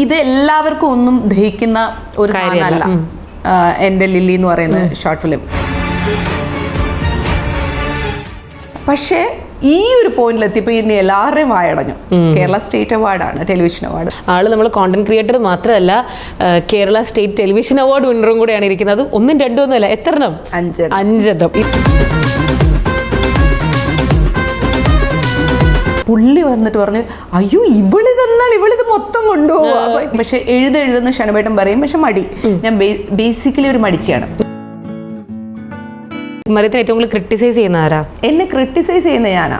ഇത് എല്ലാവർക്കും ഒന്നും ദഹിക്കുന്ന ഒരു സാധനമല്ല എൻ്റെ ലില്ലി എന്ന് പറയുന്ന ഷോർട്ട് ഫിലിം. പക്ഷേ ഈ ഒരു പോയിന്റിലെത്തിയപ്പോൾ ഇനി എല്ലാവരുടെയും വായടഞ്ഞു. കേരള സ്റ്റേറ്റ് അവാർഡാണ്, ടെലിവിഷൻ അവാർഡ്. ആള് നമ്മൾ കോണ്ടന്റ് ക്രിയേറ്റർ മാത്രമല്ല, കേരള സ്റ്റേറ്റ് ടെലിവിഷൻ അവാർഡ് വിന്നറും കൂടെയാണ് ഇരിക്കുന്നത്. 1 2 ഒന്നുമല്ല, എത്ര എണ്ണം? 5 എണ്ണം. പുള്ളി വന്നിട്ട് പറഞ്ഞു, അയ്യോ ഇവളിത് മൊത്തം കൊണ്ടുപോകും. പക്ഷെ എഴുതുന്ന ഷനുവേട്ടൻ പറയും, പക്ഷെ മടി. ഞാൻ ബേസിക്കലി ഒരു മടിച്ചിയാണ്. മറിയത്തെ ഏറ്റവും കൂടുതൽ ക്രിട്ടിസൈസ് ചെയ്യുന്ന ആരാ? എന്നെ ക്രിട്ടിസൈസ് ചെയ്യുന്ന ഞാനാ.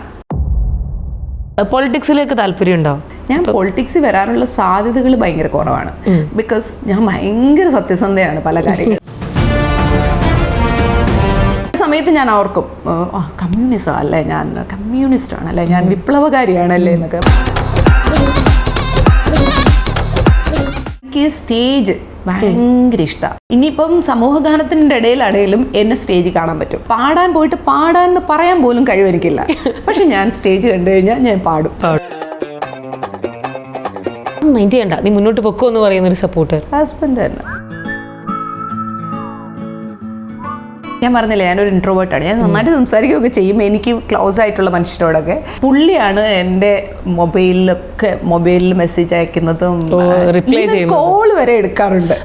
പൊളിറ്റിക്സിലേക്ക് താല്പര്യമുണ്ടോ? ഞാൻ പൊളിറ്റിക്സിൽ വരാനുള്ള സാധ്യതകൾ ഭയങ്കര കുറവാണ്. ബിക്കോസ് ഞാൻ ഭയങ്കര സത്യസന്ധയാണ് പല കാര്യങ്ങളും. സമയത്ത് ഞാൻ ഓർക്കും, കമ്മ്യൂണിസം അല്ലേ, ഞാൻ കമ്മ്യൂണിസ്റ്റ് ആണല്ലേ, ഞാൻ വിപ്ലവകാരിയാണല്ലേ എന്നൊക്കെ. എനിക്ക് സ്റ്റേജ് ഭയങ്കര ഇഷ്ടമാണ്. ഇനിയിപ്പം സമൂഹഗാനത്തിൻ്റെ ഇടയിലാണെങ്കിലും എന്നെ സ്റ്റേജിൽ കാണാൻ പറ്റും. പാടാൻ പോയിട്ട് പാടാൻ പറയാൻ പോലും കഴിവെനിക്കില്ല. പക്ഷെ ഞാൻ സ്റ്റേജ് കണ്ടു കഴിഞ്ഞാൽ ഞാൻ പാടും. മൈൻഡ് ചെയ്യണ്ട, നീ മുന്നോട്ട് പൊക്കോ എന്ന് പറയുന്നൊരു സപ്പോർട്ടർ ഹസ്ബൻഡ് തന്നെ. ഞാൻ പറഞ്ഞില്ലേ, ഞാനൊരു ഇൻട്രോവേർട്ടാണ്. ഞാൻ നന്നായിട്ട് സംസാരിക്കുകയൊക്കെ ചെയ്യും എനിക്ക് ക്ലോസ് ആയിട്ടുള്ള മനുഷ്യരോടൊക്കെ. പുള്ളിയാണ് എൻ്റെ മൊബൈലിൽ മെസ്സേജ് അയക്കുന്നതും കോൾ വരെ എടുക്കാറുണ്ട്.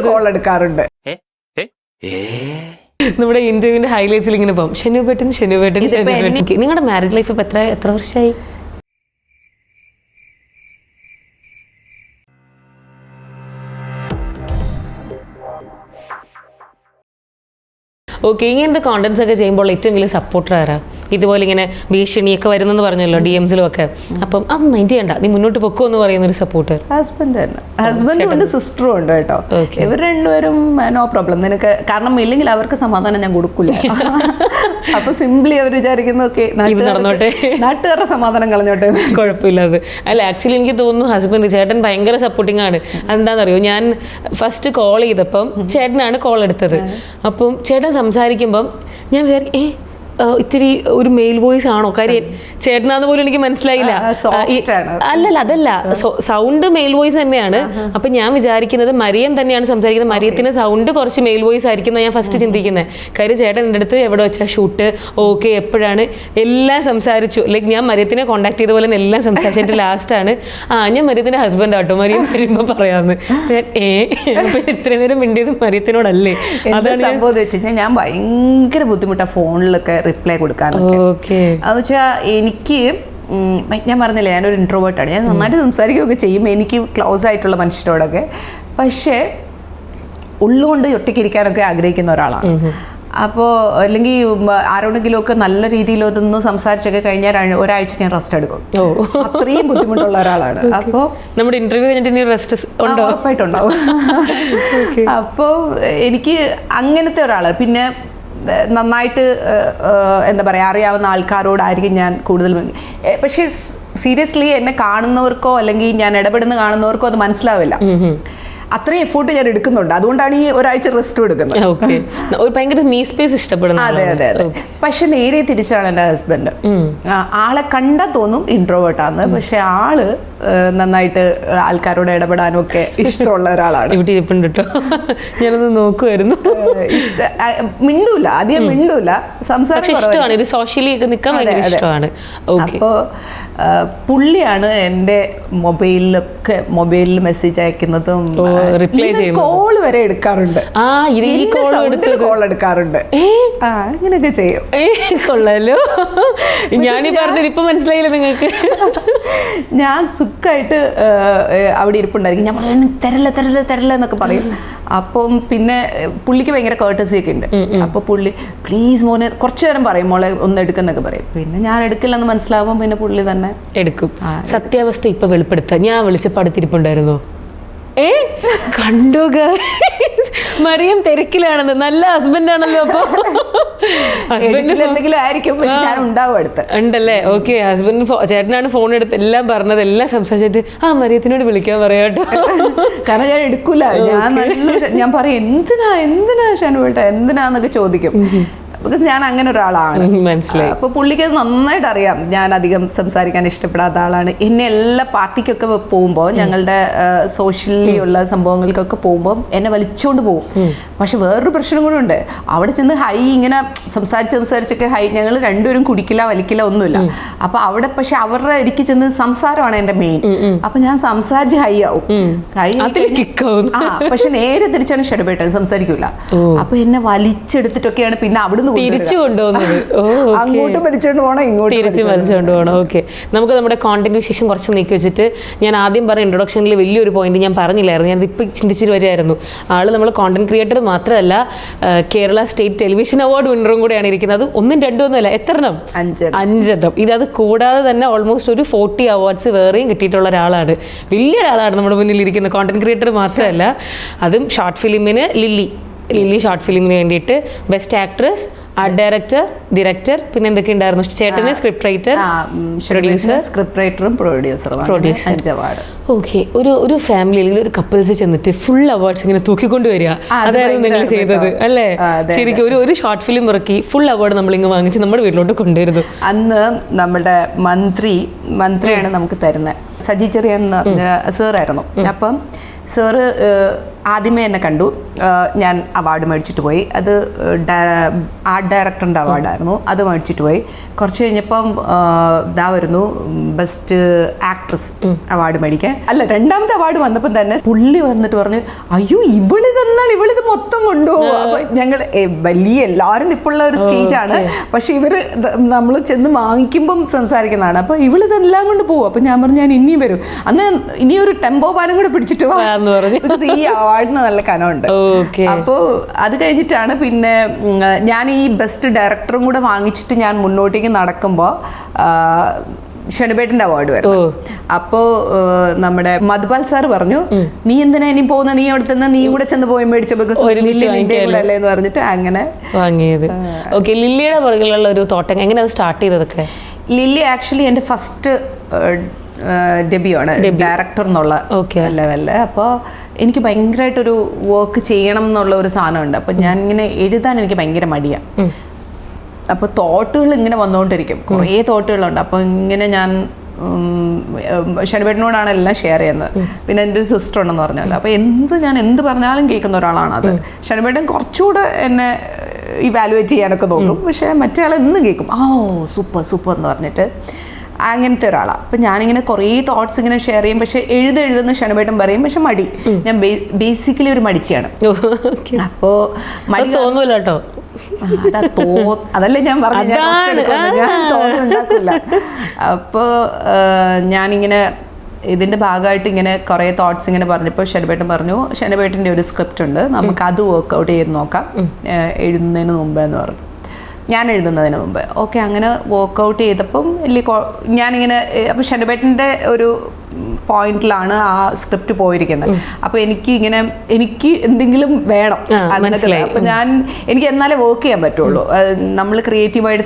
കോൾ എടുക്കാറുണ്ട്. നമ്മുടെ ഇന്റർവ്യൂവിന്റെ ഹൈലൈറ്റ്സിൽ ഇങ്ങനെ പോകും, ഷനുവേട്ടൻ. നിങ്ങളുടെ മാരേജ് ലൈഫ് ഇപ്പൊ എത്ര വർഷമായി? ഓക്കെ, ഇങ്ങനത്തെ കോണ്ടന്റ്സ് ഒക്കെ ചെയ്യുമ്പോൾ ഏറ്റവും വലിയ സപ്പോർട്ടർ ആരാ? ഇതുപോലെ ഇങ്ങനെ ഭീഷണിയൊക്കെ വരുന്നെന്ന് പറഞ്ഞല്ലോ DMസിലും ഒക്കെ. അപ്പം അത് മൈൻഡ് ചെയ്യണ്ട, നീ മുന്നോട്ട് പൊക്കോ എന്ന് പറയുന്നൊരു സപ്പോർട്ടർ ഹസ്ബൻഡ് തന്നെ. ഹസ്ബൻഡും ഉണ്ട്, സിസ്റ്ററും ഉണ്ട് കേട്ടോ. ഇവർ രണ്ടുപേരും നോ പ്രോബ്ലം. നിനക്ക് കാരണം ഇല്ലെങ്കിൽ അവർക്ക് സമാധാനം ഞാൻ കൊടുക്കില്ല. അപ്പൊ സിംപ്ലി അവർ വിചാരിക്കുന്നു, ഓക്കെ നടന്നോട്ടെ, നാട്ടുകാരുടെ സമാധാനം കളഞ്ഞോട്ടെ, കുഴപ്പമില്ലാതെ. അല്ല, ആക്ച്വലി എനിക്ക് തോന്നുന്നു ഹസ്ബൻഡ് ചേട്ടൻ ഭയങ്കര സപ്പോർട്ടിങ് ആണ്. എന്താണെന്നറിയോ, ഞാൻ ഫസ്റ്റ് കോൾ ചെയ്തപ്പം ചേട്ടനാണ് കോൾ എടുത്തത്. അപ്പം ചേട്ടൻ സംസാരിക്കുമ്പം ഞാൻ വിചാരിക്കും, ഇത്തിരി ഒരു മെയിൽ വോയിസ് ആണോ? കാര്യം ചേട്ടനാന്ന് പോലും എനിക്ക് മനസ്സിലായില്ല. അതല്ല, സൗണ്ട് മെയിൽ വോയിസ് തന്നെയാണ്. അപ്പൊ ഞാൻ വിചാരിക്കുന്നത് മരിയം തന്നെയാണ് സംസാരിക്കുന്നത്. മരിയത്തിന് സൗണ്ട് കുറച്ച് മെയിൽ വോയിസ് ആയിരിക്കും ഞാൻ ഫസ്റ്റ് ചിന്തിക്കുന്നത്. കാര്യം ചേട്ടൻ എൻ്റെ അടുത്ത് എവിടെ വെച്ചാൽ ഷൂട്ട്, ഓക്കെ എപ്പോഴാണ്, എല്ലാം സംസാരിച്ചു. ലൈക്ക് ഞാൻ മരിയത്തിനെ കോൺടാക്ട് ചെയ്ത പോലെ എല്ലാം സംസാരിച്ചിട്ട് ലാസ്റ്റാണ് ഞാൻ മരിയത്തിന്റെ ഹസ്ബൻഡ് ആട്ടോ, മരിയം വരുമ്പോ പറയാന്ന്. അപ്പൊ ഇത്രയും നേരം മിണ്ടിയത് മരിയത്തിനോടല്ലേ? അതാണ് സംഭവം. ഞാൻ ഭയങ്കര ബുദ്ധിമുട്ടാണ് ഫോണിലൊക്കെ റിപ്ലൈ കൊടുക്കാനൊക്കെ. അത് വെച്ചാൽ എനിക്ക്, ഞാൻ പറഞ്ഞില്ലേ, ഞാനൊരു ഇൻട്രോവേർട്ടാണ്. ഞാൻ നന്നായിട്ട് സംസാരിക്കുകയൊക്കെ ചെയ്യും എനിക്ക് ക്ലോസ് ആയിട്ടുള്ള മനുഷ്യരോടൊക്കെ. പക്ഷേ ഉള്ളുകൊണ്ട് ഒറ്റയ്ക്കിരിക്കാനൊക്കെ ആഗ്രഹിക്കുന്ന ഒരാളാണ്. അപ്പോൾ അല്ലെങ്കിൽ ആരോടെങ്കിലും ഒക്കെ നല്ല രീതിയിലൊന്ന് സംസാരിച്ചൊക്കെ കഴിഞ്ഞാൽ ഒരാഴ്ച ഞാൻ റെസ്റ്റ് എടുക്കും. അത്രയും ബുദ്ധിമുട്ടുള്ള ഒരാളാണ്. അപ്പോൾ നമ്മുടെ ഇന്റർവ്യൂ കഴിഞ്ഞിട്ട് റെസ്റ്റ് ഉറപ്പായിട്ടുണ്ടാവും. അപ്പോൾ എനിക്ക് അങ്ങനത്തെ ഒരാളാണ്. പിന്നെ നന്നായിട്ട് എന്താ പറയുക, അറിയാവുന്ന ആൾക്കാരോടായിരിക്കും ഞാൻ കൂടുതൽ. പക്ഷേ സീരിയസ്ലി എന്നെ കാണുന്നവർക്കോ അല്ലെങ്കിൽ ഞാൻ ഇടപെടുന്ന കാണുന്നവർക്കോ അത് മനസ്സിലാവില്ല. അത്രയും എഫോർട്ട് ഞാൻ എടുക്കുന്നുണ്ട്. അതുകൊണ്ടാണ് ഈ ഒരാഴ്ച റെസ്റ്റ് എടുക്കുന്നത്. ഭയങ്കര മീ സ്പേസ് ഇഷ്ടപ്പെടുന്നു. അതെ. പക്ഷെ നേരെ തിരിച്ചാണ് എൻ്റെ ഹസ്ബൻഡ്. ആളെ കണ്ടാൽ തോന്നും ഇൻട്രോവേർട്ടാന്ന്, പക്ഷെ ആള് നന്നായിട്ട് ആൾക്കാരോട് ഇടപെടാനും ഒക്കെ ഇഷ്ടമുള്ള ഒരാളാണ്. ഇവിടെ ഇരിപ്പുണ്ട് കേട്ടോ, ഞാനൊന്ന് നോക്കുമായിരുന്നു. മിണ്ടൂല, അധികം മിണ്ടൂല, സംസാരം ഇഷ്ടമാണ്, സോഷ്യലി ഒക്കെ നിൽക്കാൻ ഭയങ്കര ഇഷ്ടമാണ്. അപ്പോൾ പുള്ളിയാണ് എൻ്റെ മൊബൈലിൽ മെസ്സേജ് അയക്കുന്നതും റിപ്ലൈ ചെയ്യുന്നത്, കോൾ വരെ എടുക്കാറുണ്ട്. കോൾ എടുക്കാറുണ്ട്. അങ്ങനെയൊക്കെ ചെയ്യും. കൊള്ളാലോ. ഞാനീ പറഞ്ഞിട്ട് ഇപ്പൊ മനസ്സിലായില്ല നിങ്ങൾക്ക്. ഞാൻ സുഖമായിട്ട് അവിടെ ഇരിപ്പുണ്ടായിരിക്കും. ഞാൻ പറയും തരല്ല എന്നൊക്കെ പറയും. അപ്പം പിന്നെ പുള്ളിക്ക് ഭയങ്കര കേർട്ടസി ഒക്കെ ഉണ്ട്. അപ്പൊ പുള്ളി പ്ലീസ് മോനെ കുറച്ചു നേരം പറയും, മോളെ ഒന്ന് എടുക്കുന്നൊക്കെ പറയും. പിന്നെ ഞാൻ എടുക്കില്ലെന്ന് മനസ്സിലാവുമ്പോൾ പിന്നെ പുള്ളി തന്നെ എടുക്കും. സത്യാവസ്ഥ ഇപ്പൊ വെളിപ്പെടുത്താം. ഞാൻ വിളിച്ചപ്പോൾ അടുത്തിരിപ്പുണ്ടായിരുന്നോ? കണ്ടോ മറിയം തിരക്കിലാണെന്ന്. നല്ല ഹസ്ബൻഡ് ആണല്ലോ. അപ്പൊ ഹസ്ബൻഡ് എന്തെങ്കിലും ആയിരിക്കും, പക്ഷെ ഞാൻ ഉണ്ടാവും അടുത്ത്. ഉണ്ടല്ലേ? ഓക്കെ. ഹസ്ബൻഡ് ചേട്ടനാണ് ഫോൺ എടുത്ത് എല്ലാം പറഞ്ഞത്, എല്ലാം സംസാരിച്ചിട്ട് മറിയത്തിനോട് വിളിക്കാൻ പറയാട്ടോ. കാരണം ഞാൻ എടുക്കൂല. ഞാൻ പറയും എന്തിനാ ഷനുവേട്ട എന്തിനാന്നൊക്കെ ചോദിക്കും. ബിക്കോസ് ഞാൻ അങ്ങനെ ഒരാളാണ്. മനസ്സിലായി. അപ്പോൾ പുള്ളിക്ക് അത് നന്നായിട്ട് അറിയാം ഞാൻ അധികം സംസാരിക്കാൻ ഇഷ്ടപ്പെടാത്ത ആളാണ്. എന്നെ എല്ലാ പാർട്ടിക്കൊക്കെ പോകുമ്പോൾ ഞങ്ങളുടെ സോഷ്യലി ഉള്ള സംഭവങ്ങൾക്കൊക്കെ പോകുമ്പോൾ എന്നെ വലിച്ചുകൊണ്ട് പോകും. പക്ഷെ വേറൊരു പ്രശ്നം കൂടെ ഉണ്ട്. അവിടെ ചെന്ന് ഹൈ ഇങ്ങനെ സംസാരിച്ചൊക്കെ ഹൈ, ഞങ്ങൾ രണ്ടുപേരും കുടിക്കില്ല വലിക്കില്ല ഒന്നുമില്ല. അപ്പൊ അവിടെ പക്ഷെ അവരുടെ ഇടയ്ക്ക് ചെന്ന് സംസാരമാണ് എന്റെ മെയിൻ. അപ്പൊ ഞാൻ സംസാരിച്ച് ഹൈ ആവും. പക്ഷെ നേരെ തിരിച്ചാണ് ഷെഡബേട്ടൻ സംസാരിക്കൂല. അപ്പൊ എന്നെ വലിച്ചെടുത്തിട്ടൊക്കെയാണ് പിന്നെ അവിടുന്ന് തിരിച്ചു കൊണ്ടുപോകുന്നത്. അങ്ങോട്ട് വലിച്ചോണ്ട് പോകണം, ഇങ്ങോട്ട് തിരിച്ച് വലിച്ചുകൊണ്ട് പോകണം. ഓക്കെ, നമുക്ക് നമ്മുടെ കോണ്ടന്റ് വിശേഷം കുറച്ച് നീക്കി വെച്ചിട്ട് ഞാൻ ആദ്യം പറഞ്ഞ ഇൻട്രൊഡക്ഷനിൽ വലിയൊരു പോയിന്റ് ഞാൻ പറഞ്ഞില്ലായിരുന്നു. ഞാൻ ഇപ്പം ചിന്തിച്ചിട്ട് വരികയായിരുന്നു. ആള് നമ്മൾ കോണ്ടന്റ് ക്രിയേറ്റർ മാത്രമല്ല, കേരള സ്റ്റേറ്റ് ടെലിവിഷൻ അവാർഡ് വിന്നറും കൂടെയാണ് ഇരിക്കുന്നത്. അത് 1, 2 ഒന്നുമല്ല, എത്രണ്ണം? 5 ഇത് കൂടാതെ തന്നെ ഓൾമോസ്റ്റ് ഒരു 40 അവാർഡ്സ് വേറെയും കിട്ടിയിട്ടുള്ള ഒരാളാണ്. വലിയൊരാളാണ് നമ്മുടെ മുന്നിൽ ഇരിക്കുന്ന. കോണ്ടന്റ് ക്രിയേറ്റർ മാത്രമല്ല, അതും ഷോർട്ട് ഫിലിമിന് ലില്ലി ഷോർട്ട് ഫിലിമിന് വേണ്ടിയിട്ട് ബെസ്റ്റ് ആക്ട്രസ്, ആർട്ട് ഡയറക്ടർ, പിന്നെ എന്തൊക്കെ ഉണ്ടായിരുന്നു? ചേട്ടന് സ്ക്രിപ്റ്റ് റൈറ്റർ, പ്രൊഡ്യൂസർ, സ്ക്രിപ്റ്റ് റൈറ്ററും പ്രൊഡ്യൂസറും. ഓക്കെ, ഒരു ഫാമിലി അല്ലെങ്കിൽ ഒരു കപ്പിൾസ് ചെന്നിട്ട് ഫുൾ അവാർഡ്സ് ഇങ്ങനെ തൂക്കിക്കൊണ്ട് വരിക, അതായിരുന്നു നിങ്ങൾ ചെയ്തത് അല്ലേ? ശരിക്കും ഒരു ഷോർട്ട് ഫിലിം ഇറക്കി ഫുൾ അവാർഡ് നമ്മളിങ്ങ് വാങ്ങിച്ച് നമ്മുടെ വീട്ടിലോട്ട് കൊണ്ടുവരുന്നു. അന്ന് നമ്മുടെ മന്ത്രിയാണ് നമുക്ക് തരുന്നത്. സജി ചെറിയൻ എന്ന് പറഞ്ഞ സാറായിരുന്നു. അപ്പം സാറ് ആദ്യമേ എന്നെ കണ്ടു. ഞാൻ അവാർഡ് മേടിച്ചിട്ട് പോയി. അത് ആർട്ട് ഡയറക്ടറിൻ്റെ അവാർഡായിരുന്നു. അത് മേടിച്ചിട്ട് പോയി. കുറച്ച് കഴിഞ്ഞപ്പം ഇതാ വരുന്നു ബെസ്റ്റ് ആക്ട്രസ് അവാർഡ് മേടിക്കാൻ. അല്ല, 2ാമത്തെ അവാർഡ് വന്നപ്പം തന്നെ പുള്ളി വന്നിട്ട് പറഞ്ഞു, അയ്യോ ഇവളിത് മൊത്തം കൊണ്ടുപോകും. അപ്പൊ ഞങ്ങൾ വലിയ എല്ലാവരും ഇപ്പോഴുള്ള ഒരു സ്റ്റേജാണ്. പക്ഷെ ഇവര് നമ്മൾ ചെന്ന് വാങ്ങിക്കുമ്പം സംസാരിക്കുന്നതാണ്. അപ്പൊ ഇവളിതെല്ലാം കൊണ്ട് പോകും. അപ്പൊ ഞാൻ പറഞ്ഞു, ഞാൻ ഇനിയും വരും, അന്ന് ഇനിയൊരു ടെമ്പോ പാനം കൂടെ പിടിച്ചിട്ട് വാ. ഈ അവാർഡിന് നല്ല കനമുണ്ട്. അപ്പോ അത് കഴിഞ്ഞിട്ടാണ് പിന്നെ ഞാൻ ഈ ബെസ്റ്റ് ഡയറക്ടറും കൂടെ വാങ്ങിച്ചിട്ട് ഞാൻ മുന്നോട്ടേക്ക് നടക്കുമ്പോൾ ഷെഡബേട്ടിന്റെ അവാർഡ് വരുന്നു. അപ്പോ നമ്മുടെ മധുപാൽ സാർ പറഞ്ഞു, നീ എന്തിനാ ഇനി പോകുന്ന, നീ അവിടെ തന്നെ നീ കൂടെ ചെന്ന് പോയി മേടിച്ചോ, അല്ലേ എന്ന് പറഞ്ഞിട്ട് അങ്ങനെ വാങ്ങിയത്. ഓക്കെ, ലില്ലിയുടെ പുറകിലുള്ള ഒരു തോട്ടം എങ്ങനെ അത് സ്റ്റാർട്ട് ചെയ്തതൊക്കെ? ലില്ലി ആക്ച്വലി എൻ്റെ ഫസ്റ്റ് ഡെബ്യൂയാണ് ഡയറക്ടർ എന്നുള്ള ലെവലില്. അപ്പോൾ എനിക്ക് ഭയങ്കരമായിട്ടൊരു വർക്ക് ചെയ്യണം എന്നുള്ള ഒരു സാധനമുണ്ട്. അപ്പം ഞാൻ ഇങ്ങനെ എഴുതാൻ എനിക്ക് ഭയങ്കര മടിയാണ്. അപ്പോൾ തോട്ടുകൾ ഇങ്ങനെ വന്നുകൊണ്ടിരിക്കും, കുറേ തോട്ടുകളുണ്ട്. അപ്പോൾ ഇങ്ങനെ ഞാൻ ഷെഡബേട്ടിനോടാണ് എല്ലാം ഷെയർ ചെയ്യുന്നത്. പിന്നെ എൻ്റെ ഒരു സിസ്റ്റർ ഉണ്ടെന്ന് പറഞ്ഞല്ലോ. അപ്പോൾ ഞാൻ എന്ത് പറഞ്ഞാലും കേൾക്കുന്ന ഒരാളാണ് അത്. ഷെഡബേട്ടൻ കുറച്ചുകൂടെ എന്നെ ഇവാലുവേറ്റ് ചെയ്യാനൊക്കെ നോക്കും. പക്ഷേ മറ്റേ ആൾ എന്നും കേൾക്കും, സൂപ്പർ എന്ന് പറഞ്ഞിട്ട്. അങ്ങനത്തെ ഒരാളാണ്. അപ്പം ഞാനിങ്ങനെ കുറേ തോട്ട്സ് ഇങ്ങനെ ഷെയർ ചെയ്യും. പക്ഷെ എഴുതുന്ന ഷെഡബേട്ടൻ പറയും, പക്ഷെ മടി. ഞാൻ ബേസിക്കലി ഒരു മടിച്ചിയാണ്. അപ്പോൾ മടി തോന്നൂല കേട്ടോ. അതല്ലേ ഞാൻ പറഞ്ഞു, ഞാൻ തോന്നുന്നുണ്ടാക്കില്ല. അപ്പോൾ ഞാനിങ്ങനെ ഇതിൻ്റെ ഭാഗമായിട്ട് ഇങ്ങനെ കുറേ തോട്ട്സ് ഇങ്ങനെ പറഞ്ഞപ്പോൾ ഷെഡബേട്ടൻ പറഞ്ഞു, ഷെഡബേട്ടൻ്റെ ഒരു സ്ക്രിപ്റ്റ് ഉണ്ട്, നമുക്ക് അത് വർക്കൗട്ട് ചെയ്ത് നോക്കാം എഴുതുന്നതിന് മുമ്പ് എന്ന് പറഞ്ഞു. ഞാൻ എഴുതുന്നതിന് മുമ്പ്. ഓക്കെ, അങ്ങനെ വർക്കൗട്ട് ചെയ്തപ്പം ഞാനിങ്ങനെ അപ്പോൾ ഷെഡബേട്ടൻ്റെ ഒരു പോയിന്റിലാണ് ആ സ്ക്രിപ്റ്റ് പോയിരിക്കുന്നത്. അപ്പോൾ എനിക്ക് എന്തെങ്കിലും വേണം അതിനൊക്കെ. അപ്പം എനിക്ക് എന്നാലേ വർക്ക് ചെയ്യാൻ പറ്റുള്ളൂ. നമ്മൾ ക്രിയേറ്റീവായിട്ട്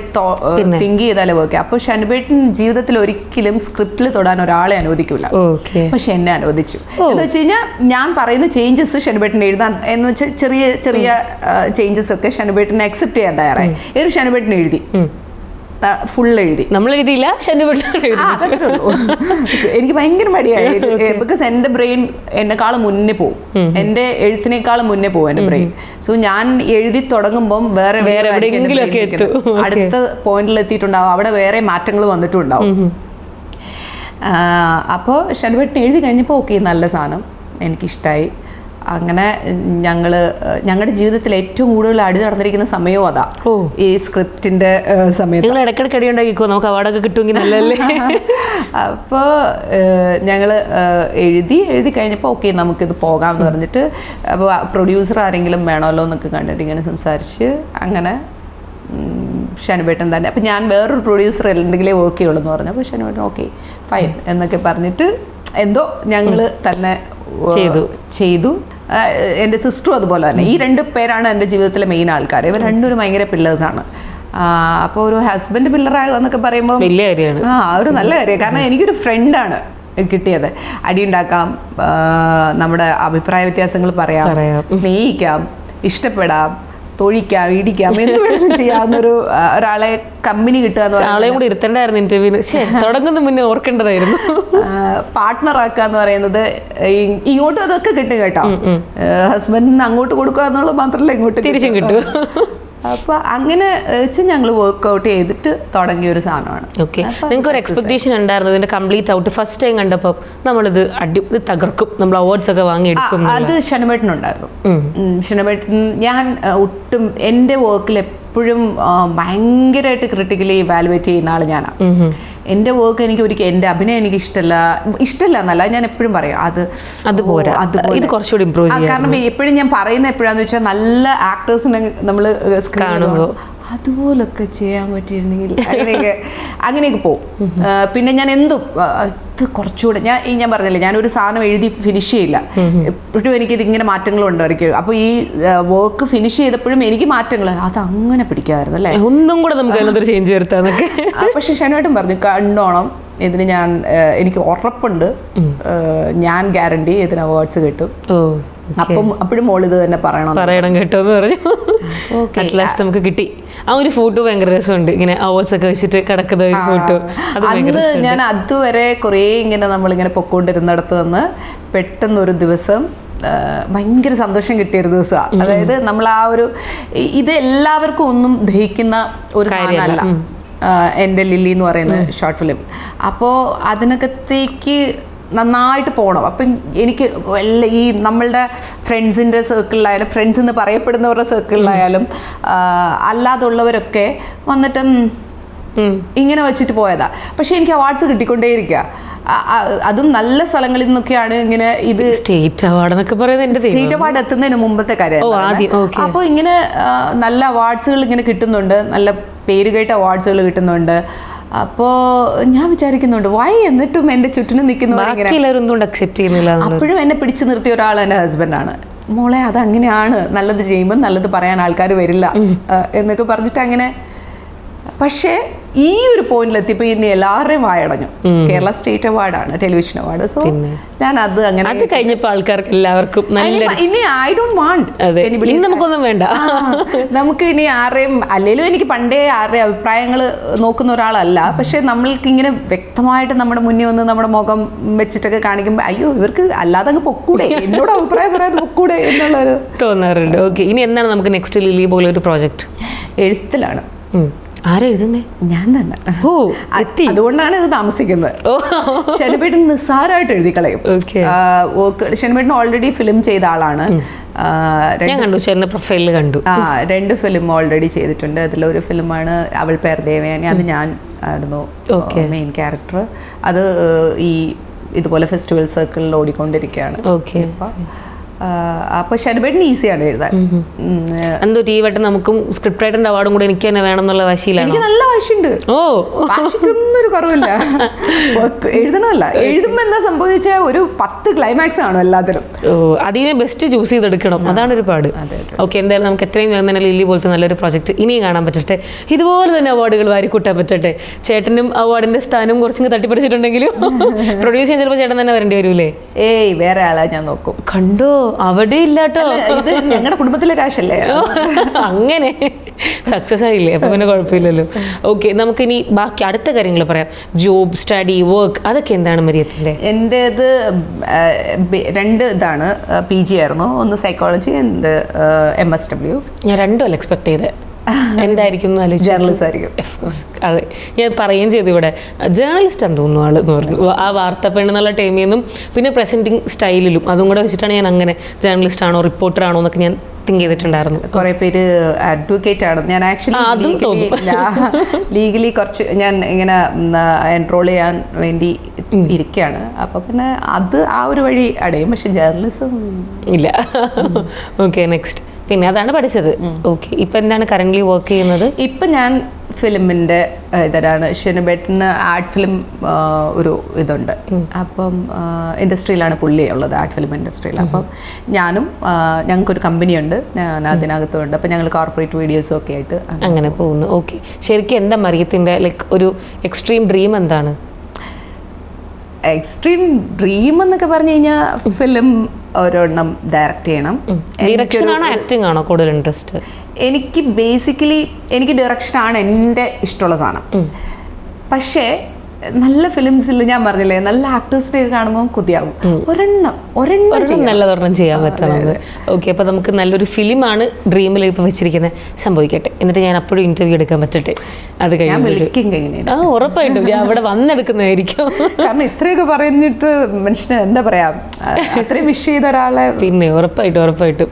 തിങ്ക് ചെയ്താലേ വർക്ക് ചെയ്യാം. അപ്പോൾ ഷെഡബേട്ടൻ ജീവിതത്തിൽ ഒരിക്കലും സ്ക്രിപ്റ്റിൽ തൊടാൻ ഒരാളെ അനുവദിക്കില്ല. പക്ഷെ എന്നെ അനുവദിച്ചു. എന്ന് വെച്ച് കഴിഞ്ഞാൽ ഞാൻ പറയുന്ന ചേഞ്ചസ് ഷെഡബേട്ടൻ എഴുതാൻ എന്ന് വെച്ചാൽ ചെറിയ ചെറിയ ചേഞ്ചസ് ഒക്കെ ഷെഡബേട്ടനെ അക്സെപ്റ്റ് ചെയ്യാൻ തയ്യാറായി. എന്നിട്ട് ഷെഡബേട്ടൻ എഴുതി, ഫുൾ എഴുതി. നമ്മൾ എഴുതിയില്ല, എനിക്ക് ഭയങ്കര മടിയായി. ബിക്കോസ് എൻ്റെ ബ്രെയിൻ എന്നെക്കാളും മുന്നേ പോകും, എൻ്റെ എഴുത്തിനേക്കാളും മുന്നേ പോകും എൻ്റെ ബ്രെയിൻ. സോ ഞാൻ എഴുതി തുടങ്ങുമ്പം വേറെ അടുത്ത പോയിന്റിൽ എത്തിയിട്ടുണ്ടാവും, അവിടെ വേറെ മാറ്റങ്ങൾ വന്നിട്ടുണ്ടാവും. അപ്പോൾ ഷെഡബേട്ടൻ എഴുതി കഴിഞ്ഞപ്പോൾ ഓക്കെ, നല്ല സാധനം, എനിക്കിഷ്ടമായി. അങ്ങനെ ഞങ്ങളുടെ ജീവിതത്തിൽ ഏറ്റവും കൂടുതൽ അടി നടന്നിരിക്കുന്ന സമയവും അതാ, ഈ സ്ക്രിപ്റ്റിന്റെ സമയത്ത്. ഇടയ്ക്കിടയ്ക്ക് അടി ഉണ്ടാക്കിക്കോ, നമുക്ക് അവാർഡൊക്കെ കിട്ടുമെങ്കിൽ നല്ലതല്ലേ. അപ്പോൾ ഞങ്ങൾ എഴുതി കഴിഞ്ഞപ്പോൾ ഓക്കെ നമുക്കിത് പോകാമെന്ന് പറഞ്ഞിട്ട്, അപ്പോൾ പ്രൊഡ്യൂസർ ആരെങ്കിലും വേണമല്ലോ എന്നൊക്കെ കണ്ടിട്ട് ഇങ്ങനെ സംസാരിച്ച് അങ്ങനെ ഷെഡബേട്ടൻ തന്നെ. അപ്പം ഞാൻ വേറൊരു പ്രൊഡ്യൂസർ എന്തെങ്കിലേ വർക്ക് ചെയ്യുള്ളൂ എന്ന് പറഞ്ഞു. അപ്പോൾ ഷെഡബേട്ടൻ ഓക്കെ ഫൈൻ എന്നൊക്കെ പറഞ്ഞിട്ട് എന്തോ ഞങ്ങൾ തന്നെ ചെയ്തു. എൻ്റെ സിസ്റ്ററും അതുപോലെ തന്നെ. ഈ 2 പേരാണ് എൻ്റെ ജീവിതത്തിലെ മെയിൻ ആൾക്കാർ. ഇവർ രണ്ടുപേരും ഭയങ്കര പില്ലേഴ്സാണ്. അപ്പോൾ ഒരു ഹസ്ബൻഡ് പില്ലറാകുക എന്നൊക്കെ പറയുമ്പോൾ വലിയ കാര്യമാണ്. ഒരു നല്ല കാര്യമാണ്. കാരണം എനിക്കൊരു ഫ്രണ്ടാണ് കിട്ടിയത്. അടിയുണ്ടാക്കാം, നമ്മുടെ അഭിപ്രായ വ്യത്യാസങ്ങൾ പറയാം, സ്നേഹിക്കാം, ഇഷ്ടപ്പെടാം, തൊഴിക്കാം, ഇടിക്കാം, എന്ത് വേണമെങ്കിലും ചെയ്യാവുന്ന ഒരാളെ കമ്പനി കിട്ടുക എന്ന് പറയുന്നത്, ആളെയും കൂടി ഇരുത്തണ്ടായിരുന്നു ഇന്റർവ്യൂവിന്, തുടങ്ങുന്ന മുന്നേ ഓർക്കേണ്ടതായിരുന്നു. പാർട്ട്ണർ ആക്കുക എന്ന് പറയുന്നത് ഇങ്ങോട്ടും അതൊക്കെ കിട്ടും കേട്ടോ. ഹസ്ബൻഡിന് അങ്ങോട്ട് കൊടുക്കുക എന്നുള്ളത് മാത്രമല്ല, ഇങ്ങോട്ട് തിരിച്ചും കിട്ടും. അപ്പൊ അങ്ങനെ വെച്ച് ഞങ്ങൾ വർക്ക്ഔട്ട് ചെയ്തിട്ട് തുടങ്ങിയ ഒരു സാധനമാണ്. ഓക്കെ, നിങ്ങൾക്ക് ഒരു എക്സ്പെക്ടേഷൻ ഉണ്ടായിരുന്നു ഇതിന്റെ കംപ്ലീറ്റ് ഔട്ട് ഫസ്റ്റ് ടൈം കണ്ടപ്പോൾ നമ്മളിത് ഇത് തകർക്കും, നമ്മൾ അവാർഡ്സ് ഒക്കെ വാങ്ങി എടുക്കും? അത് ഷനബേട്ടനുണ്ടായിരുന്നു. ഷനബേട്ടൻ, ഞാൻ ഒട്ടും എൻ്റെ വർക്കിൽ എപ്പോഴും ഭയങ്കരമായിട്ട് ക്രിട്ടിക്കലി ഇവാലുവേറ്റ് ചെയ്യുന്ന ആൾ ഞാനാണ്. എൻ്റെ വർക്ക് എനിക്ക് ഒരിക്കലും, എൻ്റെ അഭിനയം എനിക്ക് ഇഷ്ടമല്ല എന്നല്ല, ഞാൻ എപ്പോഴും പറയും അത് പോരാ, ഇത് കുറച്ചുകൂടി ഇമ്പ്രൂവ് ചെയ്യാം. കാരണം എപ്പോഴും ഞാൻ പറയുന്ന എപ്പോഴാന്ന് വെച്ചാൽ നല്ല ആക്ടേഴ്സിനെ നമ്മൾ കാണുമ്പോൾ അതുപോലൊക്കെ ചെയ്യാൻ പറ്റിയിരുന്നെങ്കിൽ അങ്ങനെയൊക്കെ പോകും. പിന്നെ ഞാൻ എന്തും ഇത് കുറച്ചുകൂടെ ഞാൻ പറഞ്ഞില്ലേ, ഞാനൊരു സാധനം എഴുതി ഫിനിഷ് ചെയ്യില്ല, എപ്പോഴും എനിക്കിത് ഇങ്ങനെ മാറ്റങ്ങളുണ്ടായിരിക്കും. അപ്പോൾ ഈ വർക്ക് ഫിനിഷ് ചെയ്തപ്പോഴും എനിക്ക് മാറ്റങ്ങൾ അതങ്ങനെ പിടിക്കാമായിരുന്നു അല്ലേ, ഒന്നും കൂടെ നമുക്ക് ചേഞ്ച് വരുത്താന്നൊക്കെ. പക്ഷെ ഷനോട്ടും പറഞ്ഞു കണ്ടോണം, ഇതിന് എനിക്ക് ഉറപ്പുണ്ട്, ഞാൻ ഗ്യാരണ്ടി ഇതിന് അവാർഡ്സ് കിട്ടും. അപ്പോഴും മോൾ ഇത് തന്നെ പറയണം കേട്ടോ എന്ന് പറഞ്ഞു. അറ്റ് ലാസ്റ്റ് നമുക്ക് കിട്ടി. ആ ഒരു ഫോട്ടോ ഭയങ്കര രസമുണ്ട്, ഇങ്ങനെ അവാർഡ്സ് ഒക്കെ വെച്ചിട്ട് കിടക്കുന്ന ഒരു ഫോട്ടോ. അന്ന് ഞാൻ അതുവരെ കുറേ ഇങ്ങനെ നമ്മളിങ്ങനെ പൊക്കോണ്ടിരുന്നിടത്ത് നിന്ന് പെട്ടെന്നൊരു ദിവസം ഭയങ്കര സന്തോഷം കിട്ടിയൊരു ദിവസമാണ്. അതായത് നമ്മൾ ആ ഒരു ഇത് എല്ലാവർക്കും ഒന്നും ദഹിക്കുന്ന ഒരു സാധനമല്ല എൻ്റെ ലില്ലി എന്ന് പറയുന്ന ഷോർട്ട് ഫിലിം. അപ്പോൾ അതിനകത്തേക്ക് നന്നായിട്ട് പോകണം. അപ്പം എനിക്ക് ഈ നമ്മളുടെ ഫ്രണ്ട്സിൻ്റെ സർക്കിളിലായാലും, ഫ്രണ്ട്സ് എന്ന് പറയപ്പെടുന്നവരുടെ സർക്കിളിലായാലും അല്ലാതുള്ളവരൊക്കെ വന്നിട്ട് ഇങ്ങനെ വെച്ചിട്ട് പോയതാ. പക്ഷെ എനിക്ക് അവാർഡ്സ് കിട്ടിക്കൊണ്ടേയിരിക്കുക. അതും നല്ല സ്ഥലങ്ങളിൽ നിന്നൊക്കെയാണ്. ഇങ്ങനെ ഇത് സ്റ്റേറ്റ് അവാർഡ് എന്നൊക്കെ പറയുന്നത് സ്റ്റേറ്റ് അവാർഡ് എത്തുന്നതിന് മുമ്പത്തെ കാര്യം. അപ്പോൾ ഇങ്ങനെ നല്ല അവാർഡ്സുകൾ ഇങ്ങനെ കിട്ടുന്നുണ്ട്, നല്ല പേരുകേട്ട അവാർഡ്സുകൾ കിട്ടുന്നുണ്ട്. അപ്പോൾ ഞാൻ വിചാരിക്കുന്നുണ്ട് വൈ എന്നിട്ടും എൻ്റെ ചുറ്റിനും നിൽക്കുന്നവരെങ്കിലും അക്സെപ്റ്റ് ചെയ്യുന്നില്ല. അപ്പോഴും എന്നെ പിടിച്ചു നിർത്തിയ ഒരാൾ എൻ്റെ ഹസ്ബൻഡാണ്. മോളെ അതങ്ങനെയാണ്, നല്ലത് ചെയ്യുമ്പോൾ നല്ലത് പറയാൻ ആൾക്കാർ വരില്ല എന്നൊക്കെ പറഞ്ഞിട്ട് അങ്ങനെ. പക്ഷേ ഈ ഒരു പോയിന്റിലെത്തിയപ്പോൾ ഇനി എല്ലാവരുടെയും വായടഞ്ഞു. കേരള സ്റ്റേറ്റ് അവാർഡാണ്, ടെലിവിഷൻ അവാർഡ്. സോ ഞാൻ അത് അങ്ങനെ അത് കഴിഞ്ഞപ്പോൾ ആൾക്കാർക്ക് എല്ലാവർക്കും ഇനി ഐ ഡോണ്ട് വാണ്ട് നമുക്കൊന്നും വേണ്ട, നമുക്ക് ഇനി ആരെയും, അല്ലെങ്കിലും എനിക്ക് പണ്ടേ ആരുടെയും അഭിപ്രായങ്ങൾ നോക്കുന്ന ഒരാളല്ല. പക്ഷെ നമ്മൾക്ക് ഇങ്ങനെ വ്യക്തമായിട്ട് നമ്മുടെ മുന്നിൽ വന്ന് നമ്മുടെ മുഖം വെച്ചിട്ടൊക്കെ കാണിക്കുമ്പോൾ അയ്യോ ഇവർക്ക് അല്ലാതെ അങ്ങ് പൊക്കൂടെ, എന്നോട് അഭിപ്രായം പറയാതെ പൊക്കൂടെ എന്നുള്ളൊരു തോന്നാറുണ്ട്. ഓക്കെ, ഇനി എന്താണ് നമുക്ക് നെക്സ്റ്റ് ലില്ലി പോലെ ഒരു പ്രോജക്റ്റ്? എഴുത്തിലാണ്. ആരെഴുതുന്നേ? ഞാൻ തന്നെ. അതുകൊണ്ടാണ് ഇത് താമസിക്കുന്നത്. ഷനബേട്ടൻ നിസ്സാരമായിട്ട് എഴുതി കളയും. ഷനബേട്ടൻ ഓൾറെഡി ഫിലിം ചെയ്ത ആളാണ്. പ്രൊഫൈലിൽ കണ്ടു. 2 ഫിലിം ഓൾറെഡി ചെയ്തിട്ടുണ്ട്. അതിലൊരു ഫിലിമാണ് അവൾ പേർ ദേവയാനി. അത് ഞാൻ ആയിരുന്നു മെയിൻ ക്യാരക്ടർ. അത് ഈ ഇതുപോലെ ഫെസ്റ്റിവൽ സർക്കിളിൽ ഓടിക്കൊണ്ടിരിക്കുകയാണ്. അപ്പൊ ഷനബേട്ടന് ഈസിയാണ് എഴുതാൻ. എന്തോ ഈ വട്ടം നമുക്കും സ്ക്രിപ്റ്റ് റൈറ്ററിന്റെ അവാർഡും കൂടെ എനിക്ക് തന്നെ വേണം എന്നുള്ള വാശിയിലാണ്. എനിക്ക് നല്ല വാശിയുണ്ട്. വാശിക്കൊന്നും ഒരു കുറവില്ല. എഴുതണമല്ല, എഴുതുമ്പോ എന്താ സംഭവിച്ചാൽ ഒരു 10 ക്ലൈമാക്സ് കാണും എല്ലാത്തിനും. അതിനെ ബെസ്റ്റ് ചൂസ് ചെയ്തെടുക്കണം, അതാണ് ഒരു പാട്. ഓക്കെ, എന്തായാലും നമുക്ക് എത്രയും വേഗം തന്നെ ലില്ലി പോലത്തെ നല്ലൊരു പ്രോജക്റ്റ് ഇനിയും കാണാൻ പറ്റട്ടെ. ഇതുപോലെ തന്നെ അവാർഡുകൾ വാരിക്കൂട്ടാൻ പറ്റട്ടെ. ചേട്ടനും അവാർഡിന്റെ സ്ഥാനം കുറച്ചും തട്ടിപ്പിടിച്ചിട്ടുണ്ടെങ്കിലും പ്രൊഡ്യൂസ് ചെയ്യാൻ ചിലപ്പോൾ ചേട്ടൻ തന്നെ വരേണ്ടി വരൂലേ? ഏയ് വേറെ ആളാ ഞാൻ നോക്കും. കണ്ടോ, അവിടെ ഇല്ലാട്ടോ, ഇത് ഞങ്ങളുടെ കുടുംബത്തിലെ കാശല്ലേ. അങ്ങനെ സക്സസ് ആയില്ലേ, അപ്പൊ പിന്നെ കുഴപ്പമില്ലല്ലോ. ഓക്കെ, നമുക്കിനി ബാക്കി അടുത്ത കാര്യങ്ങൾ പറയാം. ജോബ്, സ്റ്റഡി, വർക്ക്, അതൊക്കെ എന്താണ് മരിയത്തിന്റെ? എൻ്റേത് 2 ഇതാണ്. PG ആയിരുന്നു. ഒന്ന് സൈക്കോളജി ആൻഡ് MSW. ഞാൻ 2 അല്ല എക്സ്പെക്ട് ചെയ്തത്. എന്തായിരിക്കും? ജേർണലിസ്റ്റ് ആയിരിക്കും. അതെ, ഞാൻ പറയുകയും ചെയ്തു ഇവിടെ ജേർണലിസ്റ്റ് എന്ന് തോന്നുന്നു ആള് എന്ന് പറഞ്ഞു. ആ വാർത്ത പെണ്ണെന്നുള്ള ടൈമിൽ നിന്നും പിന്നെ പ്രസന്റിങ് സ്റ്റൈലിലും അതും കൂടെ വെച്ചിട്ടാണ് ഞാൻ അങ്ങനെ ജേർണലിസ്റ്റ് ആണോ റിപ്പോർട്ടർ ആണോ എന്നൊക്കെ ഞാൻ തിങ്ക് ചെയ്തിട്ടുണ്ടായിരുന്നു. കുറെ പേര് അഡ്വക്കേറ്റ് ആണ്. ഞാൻ ആക്ച്വലി ലീഗലി കുറച്ച് ഞാൻ ഇങ്ങനെ എൻറോൾ ചെയ്യാൻ വേണ്ടി ഇരിക്കുകയാണ്. അപ്പൊ പിന്നെ അത് ആ ഒരു വഴി അടയും. പക്ഷെ ജേർണലിസം ഇല്ല. Okay, next. പിന്നെ അതാണ് പഠിച്ചത്. ഓക്കെ, ഇപ്പം എന്താണ് കറൻ്റ്ലി വർക്ക് ചെയ്യുന്നത്? ഇപ്പം ഞാൻ ഫിലിമിൻ്റെ ഇതാണ്. ഷനബേട്ടന് ആർട്ട് ഫിലിം ഒരു ഇതുണ്ട്. അപ്പം ഇൻഡസ്ട്രിയിലാണ് പുള്ളി ഉള്ളത്, ആർട്ട് ഫിലിം ഇൻഡസ്ട്രിയിൽ. അപ്പം ഞാനും ഞങ്ങൾക്കൊരു കമ്പനിയുണ്ട്, ഞാൻ അതിനകത്തുണ്ട്. അപ്പം ഞങ്ങൾ കോർപ്പറേറ്റ് വീഡിയോസും ഒക്കെ ആയിട്ട് അങ്ങനെ പോകുന്നു. ഓക്കെ, ശരിക്കും എന്താ മറിയത്തിൻ്റെ ലൈക്ക് ഒരു എക്സ്ട്രീം ഡ്രീം എന്താണ്? എക്സ്ട്രീം ഡ്രീം എന്നൊക്കെ പറഞ്ഞു കഴിഞ്ഞാൽ ഫിലിം ഒരെണ്ണം ഡയറക്റ്റ് ചെയ്യണം. ഡയറക്ഷൻ ആണോ ആക്ടിംഗ് ആണോ കൂടുതൽ ഇൻട്രസ്റ്റ്? എനിക്ക് ബേസിക്കലി എനിക്ക് ഡയറക്ഷനാണ് എൻ്റെ ഇഷ്ടമുള്ള സാധനം. പക്ഷേ നല്ല ഫിലിംസിൽ ഞാൻ പറഞ്ഞില്ലേ നല്ല ആക്ടേഴ്സിനെ കാണുമ്പോൾ കൊതിയാവും. ഒരെണ്ണം നല്ലതൊരെണ്ണം ചെയ്യാൻ പറ്റണം. ഓക്കെ, അപ്പോൾ നമുക്ക് നല്ലൊരു ഫിലിമാണ് ഡ്രീമിൽ ഇപ്പോൾ വെച്ചിരിക്കുന്നത്. സംഭവിക്കട്ടെ, എന്നിട്ട് ഞാൻ അപ്പോഴും ഇന്റർവ്യൂ എടുക്കാൻ പറ്റട്ടെ. അത് കഴിഞ്ഞ് ഉറപ്പായിട്ടും ഞാൻ അവിടെ വന്നെടുക്കുന്നതായിരിക്കും. കാരണം ഇത്രയൊക്കെ പറഞ്ഞിട്ട് മനുഷ്യന് എന്താ പറയാ, അത്രയും വിഷ് ചെയ്ത ഒരാളെ. പിന്നെ ഉറപ്പായിട്ടും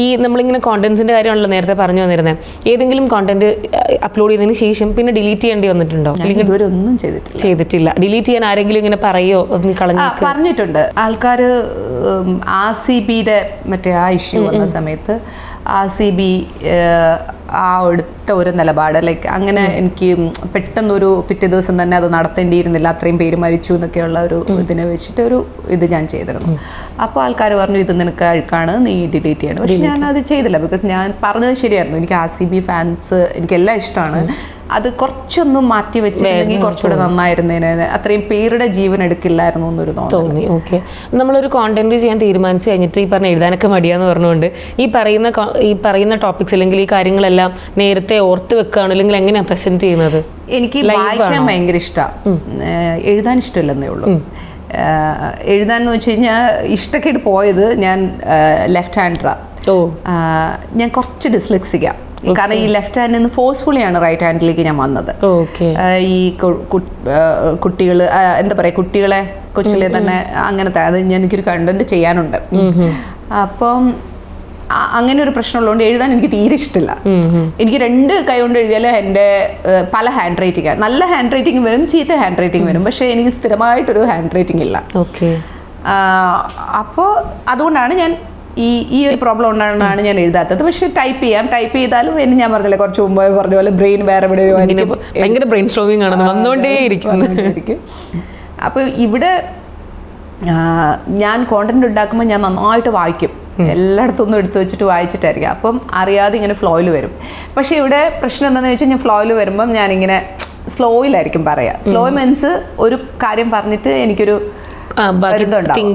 ഈ നമ്മളിങ്ങനെ കോണ്ടന്റ്സിന്റെ കാര്യമാണല്ലോ നേരത്തെ പറഞ്ഞു വന്നിരുന്നത്. ഏതെങ്കിലും കോണ്ടന്റ് അപ്ലോഡ് ചെയ്തതിന് ശേഷം പിന്നെ ഡിലീറ്റ് ചെയ്യേണ്ടി വന്നിട്ടുണ്ടോ? ഇതുവരെ ഒന്നും ചെയ്തിട്ടില്ല. ഡിലീറ്റ് ചെയ്യാൻ ആരെങ്കിലും ഇങ്ങനെ പറയോ? പറഞ്ഞിട്ടുണ്ട് ആൾക്കാർ. RCBയുടെ മറ്റേ ആ ഇഷ്യൂ വന്ന സമയത്ത് RCB എടുത്ത ഒരു നിലപാട് ലൈക്ക് അങ്ങനെ എനിക്ക് പെട്ടെന്നൊരു പിറ്റേ ദിവസം തന്നെ അത് നടത്തേണ്ടിയിരുന്നില്ല, അത്രയും പേര് മരിച്ചു എന്നൊക്കെയുള്ള ഒരു ഇതിനെ വെച്ചിട്ട് ഒരു ഇത് ഞാൻ ചെയ്തിരുന്നു. അപ്പോൾ ആൾക്കാർ പറഞ്ഞു ഇത് നിനക്ക് അഴുക്കാണ്, നീ ഡിലീറ്റ് ചെയ്യണം. പക്ഷെ ഞാൻ അത് ചെയ്തില്ല. ബിക്കോസ് ഞാൻ പറഞ്ഞത് ശരിയായിരുന്നു. എനിക്ക് RCB ഫാൻസ് എനിക്കെല്ലാം ഇഷ്ടമാണ്. അത് കുറച്ചൊന്നും മാറ്റി വെച്ചിരുന്നെങ്കിൽ കുറച്ചുകൂടെ നന്നായിരുന്നേനെ, അത്രയും പേരുടെ ജീവൻ എടുക്കില്ലായിരുന്നു എന്നൊരു തോന്നി. ഓക്കെ, നമ്മളൊരു കോണ്ടന്റ് ചെയ്യാൻ തീരുമാനിച്ചു കഴിഞ്ഞിട്ട് ഈ പറഞ്ഞ എഴുതാനൊക്കെ മടിയാന്ന് പറഞ്ഞുകൊണ്ട് ഈ പറയുന്ന ടോപ്പിക്സ് അല്ലെങ്കിൽ ഈ കാര്യങ്ങളെല്ലാം നേരത്തെ ഓർത്ത് വെക്കുകയാണ്, അല്ലെങ്കിൽ എങ്ങനെയാണ് പ്രസന്റ് ചെയ്യുന്നത്? എനിക്ക് വായിക്കാൻ ഭയങ്കര ഇഷ്ടമാണ്, എഴുതാൻ ഇഷ്ടമില്ലെന്നേ ഉള്ളൂ. എഴുതാന്ന് വെച്ച് കഴിഞ്ഞാൽ ഇഷ്ടക്കേട് പോയത് ഞാൻ ലെഫ്റ്റ് ഹാൻഡറാണ്. ഞാൻ കുറച്ച് ഡിസ്ലെക്സിക്കാം. കാരണം ഈ ലെഫ്റ്റ് ഹാൻഡിൽ നിന്ന് ഫോഴ്സ്ഫുള്ളി ആണ് റൈറ്റ് ഹാൻഡിലേക്ക് ഞാൻ വന്നത്. ഈ കുട്ടികൾ എന്താ പറയുക, കുട്ടികളെ കൊച്ചിലെ തന്നെ അങ്ങനത്തെ അത് എനിക്കൊരു കണ്ടന്റ് ചെയ്യാനുണ്ട്. അപ്പം അങ്ങനെ ഒരു പ്രശ്നമുള്ളതുകൊണ്ട് എഴുതാൻ എനിക്ക് തീരെ ഇഷ്ടമില്ല. എനിക്ക് 2 കൈ കൊണ്ട് എഴുതിയാലും എൻ്റെ പല ഹാൻഡ് റൈറ്റിംഗ്, നല്ല ഹാൻഡ് റൈറ്റിംഗ് വരും, ചീത്ത ഹാൻഡ് റൈറ്റിംഗ് വരും. പക്ഷേ എനിക്ക് സ്ഥിരമായിട്ടൊരു ഹാൻഡ് റൈറ്റിംഗ് ഇല്ല. അപ്പോൾ അതുകൊണ്ടാണ് ഞാൻ ഈ ഒരു പ്രോബ്ലം ഉണ്ടാണ് ഞാൻ എഴുതാത്തത്. പക്ഷെ ടൈപ്പ് ചെയ്താലും ഞാൻ പറഞ്ഞില്ലേ കുറച്ച് മുമ്പ് പറഞ്ഞ പോലെ ബ്രെയിൻ വേറെ എവിടെയോ ഭയങ്കര ബ്രെയിൻ സ്ട്രോമിംഗ് ആണ്, വന്നുകൊണ്ടേയിരിക്കും. അപ്പോൾ ഇവിടെ ഞാൻ കോണ്ടന്റ് ഉണ്ടാക്കുമ്പോൾ ഞാൻ നന്നായിട്ട് വായിക്കും, എല്ലായിടത്തും എടുത്തു വെച്ചിട്ട് വായിച്ചിട്ടായിരിക്കും. അപ്പം അറിയാതെ ഇങ്ങനെ ഫ്ലോയിൽ വരും. പക്ഷെ ഇവിടെ പ്രശ്നം എന്താണെന്ന് വെച്ചാൽ ഞാൻ ഫ്ലോയിൽ വരുമ്പം ഞാനിങ്ങനെ സ്ലോയിലായിരിക്കും പറയുക. സ്ലോ മീൻസ് ഒരു കാര്യം പറഞ്ഞിട്ട് എനിക്കൊരു ഇതുണ്ടാവും.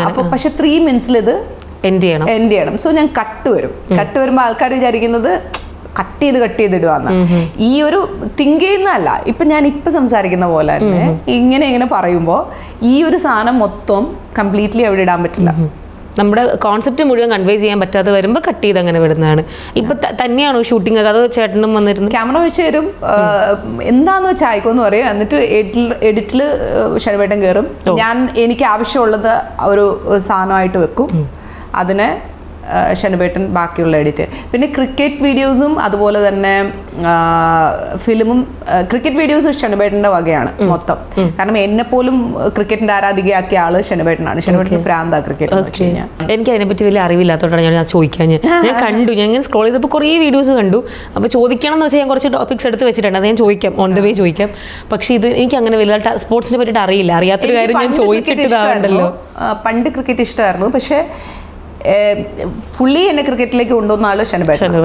അപ്പോൾ പക്ഷെ 3 മിനിറ്റ്സിൽ ഇത് എൻഡ് ചെയ്യണം. സോ ഞാൻ കട്ട് വരുമ്പോൾ ആൾക്കാർ വിചാരിക്കുന്നത് കട്ട് ചെയ്തിടുവാന്ന്. ഈ ഒരു തിങ്ക് ചെയ്യുന്നതല്ല, ഞാൻ ഇപ്പം സംസാരിക്കുന്ന പോലെ തന്നെ ഇങ്ങനെ പറയുമ്പോൾ ഈ ഒരു സാധനം മൊത്തം കംപ്ലീറ്റ്ലി അവിടെ ഇടാൻ പറ്റില്ല. നമ്മുടെ കോൺസെപ്റ്റ് മുഴുവൻ കൺവേ ചെയ്യാൻ പറ്റാതെ വരുമ്പോൾ കട്ട് ചെയ്ത് അങ്ങനെ വിടുന്നതാണ്. ഇപ്പൊ തന്നെയാണോ ഷൂട്ടിംഗ് ഒക്കെ? അതോ ചേട്ടനും വന്നിരുന്നു ക്യാമറ വെച്ച് തരും, എന്താന്ന് വെച്ചാൽ ആയിക്കോന്ന് പറയും. എന്നിട്ട് എഡിറ്റിൽ ഷനുവേട്ടൻ കയറും. ഞാൻ എനിക്ക് ആവശ്യമുള്ളത് ഒരു സാധനമായിട്ട് വെക്കും, അതിനെ ഷനുവേട്ടൻ ബാക്കിയുള്ള എഡിറ്റ്. പിന്നെ ക്രിക്കറ്റ് വീഡിയോസും അതുപോലെ തന്നെ ഫിലിമും. ക്രിക്കറ്റ് വീഡിയോസ് ഷനുവേട്ടൻ്റെ വകയാണ് മൊത്തം. കാരണം എന്നെ പോലും ക്രിക്കറ്റിന്റെ ആരാധികയാക്കിയ ആള് ഷനുവേട്ടനാണ്. ഷനുവേട്ടന് പ്രാന്താ ക്രിക്കറ്റ് എന്ന് വെച്ച് കഴിഞ്ഞാൽ. എനിക്ക് അതിനെപ്പറ്റി വലിയ അറിവില്ലാത്തോണ്ടാണ് ഞാൻ ചോദിക്കാൻ. ഞാൻ കണ്ടു, ഞാൻ ഇങ്ങനെ സ്ക്രോൾ ചെയ്തപ്പോൾ കുറേ വീഡിയോസ് കണ്ടു. അപ്പോൾ ചോദിക്കണം എന്ന് വെച്ചാൽ ഞാൻ കുറച്ച് ടോപ്പിക്സ് എടുത്ത് വെച്ചിട്ടുണ്ട്, അത് ഞാൻ ചോദിക്കാം, ഓൺ ദ വേ ചോദിക്കാം. പക്ഷേ ഇത് എനിക്ക് അങ്ങനെ വലിയ സ്പോർട്സിനെ പറ്റിയിട്ട് അറിയില്ല. അറിയാത്തൊരു കാര്യം ഞാൻ ചോദിച്ചിട്ടുണ്ടല്ലോ. പണ്ട് ക്രിക്കറ്റ് ഇഷ്ടമായിരുന്നു, പക്ഷേ ഫുള്ളി എന്നെ ക്രിക്കറ്റിലേക്ക് കൊണ്ടുവന്ന ആള് ഷനുവേട്ടൻ.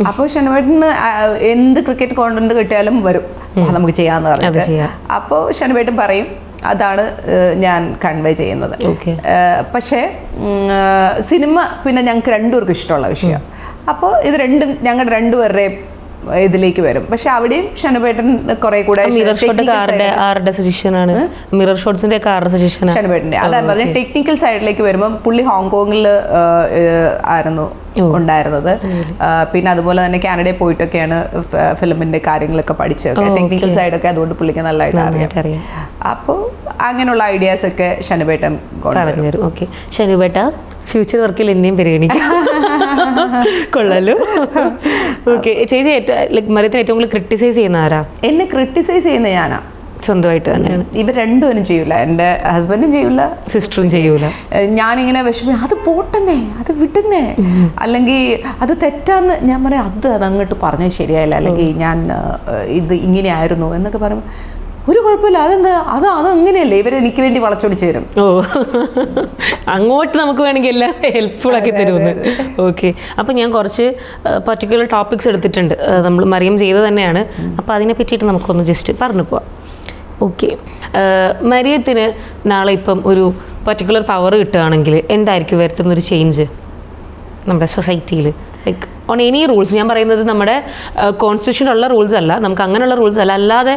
അപ്പോൾ ഷനുവേട്ടന് എന്ത് ക്രിക്കറ്റ് കോണ്ടന്റ് കിട്ടിയാലും വരും, നമുക്ക് ചെയ്യാന്ന് പറഞ്ഞിട്ട്. അപ്പോൾ ഷനുവേട്ടൻ പറയും, അതാണ് ഞാൻ കൺവേ ചെയ്യുന്നത്. പക്ഷേ സിനിമ പിന്നെ ഞങ്ങൾക്ക് 2 പേർക്കും ഇഷ്ടമുള്ള വിഷയം. അപ്പോൾ ഇത് രണ്ടും ഞങ്ങളുടെ 2 പേരുടെയും ഇതിലേക്ക് വരും. പക്ഷെ അവിടെയും ഷനുവേട്ടൻ കുറെ കൂടെ ഷനുവേട്ടന്റെ. അതാ പറഞ്ഞ ടെക്നിക്കൽ സൈഡിലേക്ക് വരുമ്പോൾ പുള്ളി ഹോങ്കോങ്ങിൽ ആയിരുന്നു ഉണ്ടായിരുന്നത്. പിന്നെ അതുപോലെ തന്നെ കാനഡയിൽ പോയിട്ടൊക്കെയാണ് ഫിലിമിന്റെ കാര്യങ്ങളൊക്കെ പഠിച്ചത്. ടെക്നിക്കൽ സൈഡൊക്കെ അതുകൊണ്ട് പുള്ളിക്ക് നല്ലതായിട്ട് അറിയാം. അപ്പോൾ അങ്ങനെയുള്ള ഐഡിയാസ് ഒക്കെ ഷനുവേട്ടൻ കൊണ്ടുവരും. ഓക്കെ, ഷനുവേട്ട ഫ്യൂച്ചർ വർക്കിൽ എന്നെയും പരിഗണിക്കും. കൊള്ളാലോ. ഓക്കെ, ചേച്ചി മറിയത്തിന് ഏറ്റവും കൂടുതൽ ക്രിട്ടിസൈസ് ചെയ്യുന്ന ആരാ? എന്നെ ക്രിട്ടിസൈസ് ചെയ്യുന്ന ഞാനാ, സ്വന്തമായിട്ട് തന്നെയാണ്. ഇവർ 2 പേരും ചെയ്യൂല, എൻ്റെ ഹസ്ബൻഡും ചെയ്യൂല, സിസ്റ്ററും ചെയ്യൂല. ഞാനിങ്ങനെ വിഷമം, അത് പോട്ടെന്നേ, അത് വിട്ടുന്നേ, അല്ലെങ്കിൽ അത് തെറ്റാന്ന് ഞാൻ പറയാം, അതങ്ങോട്ട് പറഞ്ഞത് ശരിയായില്ല, അല്ലെങ്കിൽ ഞാൻ ഇത് ഇങ്ങനെയായിരുന്നു എന്നൊക്കെ പറയുമ്പോൾ ഒരു കുഴപ്പമില്ല, അതെന്താ അതങ്ങനെയല്ലേ, ഇവരെനിക്ക് വേണ്ടി വളച്ചൊടിച്ച് തരും. അങ്ങോട്ട് നമുക്ക് വേണമെങ്കിൽ എല്ലാം ഹെൽപ്ഫുൾ ആക്കി തരുമെന്ന്. ഓക്കെ, അപ്പം ഞാൻ കുറച്ച് പർട്ടിക്കുലർ ടോപ്പിക്സ് എടുത്തിട്ടുണ്ട്, നമ്മൾ മറിയം ചെയ്ത് തന്നെയാണ്. അപ്പോൾ അതിനെ പറ്റിയിട്ട് നമുക്കൊന്ന് ജസ്റ്റ് പറഞ്ഞു പോവാം. ഓക്കെ, മരിയത്തിന് നാളെ ഇപ്പം ഒരു പർട്ടിക്കുലർ പവർ കിട്ടുകയാണെങ്കിൽ എന്തായിരിക്കും വരുത്തുന്നൊരു ചേഞ്ച് നമ്മുടെ സൊസൈറ്റിയിൽ? ലൈക്ക് ഓൺ എനി റൂൾസ്, ഞാൻ പറയുന്നത് നമ്മുടെ കോൺസ്റ്റിറ്റ്യൂഷനുള്ള റൂൾസ് അല്ല, നമുക്ക് അങ്ങനെയുള്ള റൂൾസ് അല്ല, അല്ലാതെ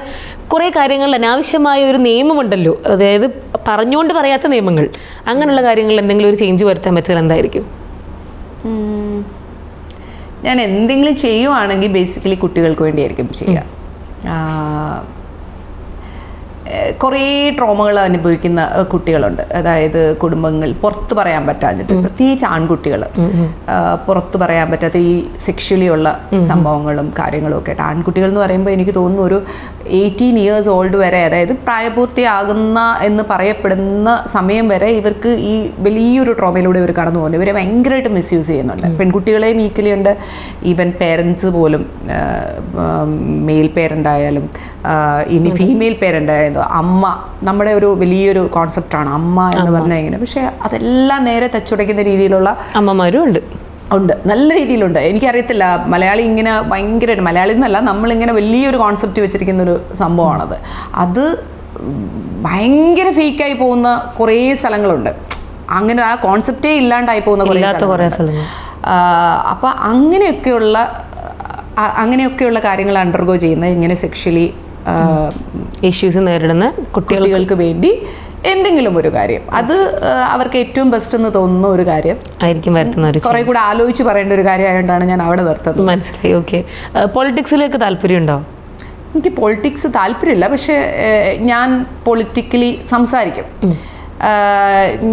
കുറേ കാര്യങ്ങളിൽ അനാവശ്യമായ ഒരു നിയമമുണ്ടല്ലോ, അതായത് പറഞ്ഞുകൊണ്ട് പറയാത്ത നിയമങ്ങൾ, അങ്ങനെയുള്ള കാര്യങ്ങളിൽ എന്തെങ്കിലും ഒരു ചേഞ്ച് വരുത്താൻ പറ്റുക എന്തായിരിക്കും? ഞാൻ എന്തെങ്കിലും ചെയ്യുവാണെങ്കിൽ ബേസിക്കലി കുട്ടികൾക്ക് വേണ്ടിയായിരിക്കും ചെയ്യുക. കുറേ ട്രോമകൾ അനുഭവിക്കുന്ന കുട്ടികളുണ്ട്. അതായത് കുടുംബങ്ങൾ പുറത്ത് പറയാൻ പറ്റാഞ്ഞിട്ട്, പ്രത്യേകിച്ച് ആൺകുട്ടികൾ പുറത്ത് പറയാൻ പറ്റാത്ത ഈ സെക്ഷലി ഉള്ള സംഭവങ്ങളും കാര്യങ്ങളും ഒക്കെ ആയിട്ട് ആൺകുട്ടികൾ എന്ന് പറയുമ്പോൾ എനിക്ക് തോന്നുന്നു ഒരു 18 years ഓൾഡ് വരെ, അതായത് പ്രായപൂർത്തിയാകുന്ന എന്ന് പറയപ്പെടുന്ന സമയം വരെ ഇവർക്ക് ഈ വലിയൊരു ട്രോമയിലൂടെ ഇവർ കടന്നു പോകുന്നത്. ഇവരെ ഭയങ്കരമായിട്ട് മിസ്യൂസ് ചെയ്യുന്നുണ്ട്. പെൺകുട്ടികളെയും ഈക്വലി ഉണ്ട്. ഈവൻ പേരൻസ് പോലും, മെയിൽ പേരൻ്റ് ആയാലും ഇനി ഫീമെയിൽ പേരൻ്റ് ആയാലും, അമ്മ നമ്മുടെ ഒരു വലിയൊരു കോൺസെപ്റ്റാണ് അമ്മ എന്ന് പറഞ്ഞാൽ ഇങ്ങനെ. പക്ഷേ അതെല്ലാം നേരെ തച്ചുടയ്ക്കുന്ന രീതിയിലുള്ള അമ്മമാരും ഉണ്ട്, നല്ല രീതിയിലുണ്ട്. എനിക്കറിയത്തില്ല, മലയാളി ഇങ്ങനെ ഭയങ്കരമായിട്ട്, മലയാളി എന്നല്ല, നമ്മളിങ്ങനെ വലിയൊരു കോൺസെപ്റ്റ് വെച്ചിരിക്കുന്നൊരു സംഭവമാണത്. അത് ഭയങ്കര ഫേക്കായി പോകുന്ന കുറേ സ്ഥലങ്ങളുണ്ട്. അങ്ങനെ ആ കോൺസെപ്റ്റേ ഇല്ലാണ്ടായി പോകുന്ന കുറേ സ്ഥലങ്ങൾ. അപ്പം അങ്ങനെയൊക്കെയുള്ള കാര്യങ്ങൾ അണ്ടർഗോ ചെയ്യുന്ന ഇങ്ങനെ സെക്ഷലി ഇഷ്യൂസ് നേരിടുന്ന കുട്ടികൾക്ക് വേണ്ടി എന്തെങ്കിലും ഒരു കാര്യം, അത് അവർക്ക് ഏറ്റവും ബെസ്റ്റ് എന്ന് തോന്നുന്ന ഒരു കാര്യം ആയിരിക്കും വരുത്തുന്ന. കുറെ കൂടെ ആലോചിച്ച് പറയേണ്ട ഒരു കാര്യമായതുകൊണ്ടാണ് ഞാൻ അവിടെ നിർത്തുന്നത്. മനസ്സിലായി. ഓക്കെ, പൊളിറ്റിക്സിലേക്ക് താല്പര്യമുണ്ടോ? എനിക്ക് പൊളിറ്റിക്സ് താല്പര്യമില്ല, പക്ഷേ ഞാൻ പൊളിറ്റിക്കലി സംസാരിക്കും.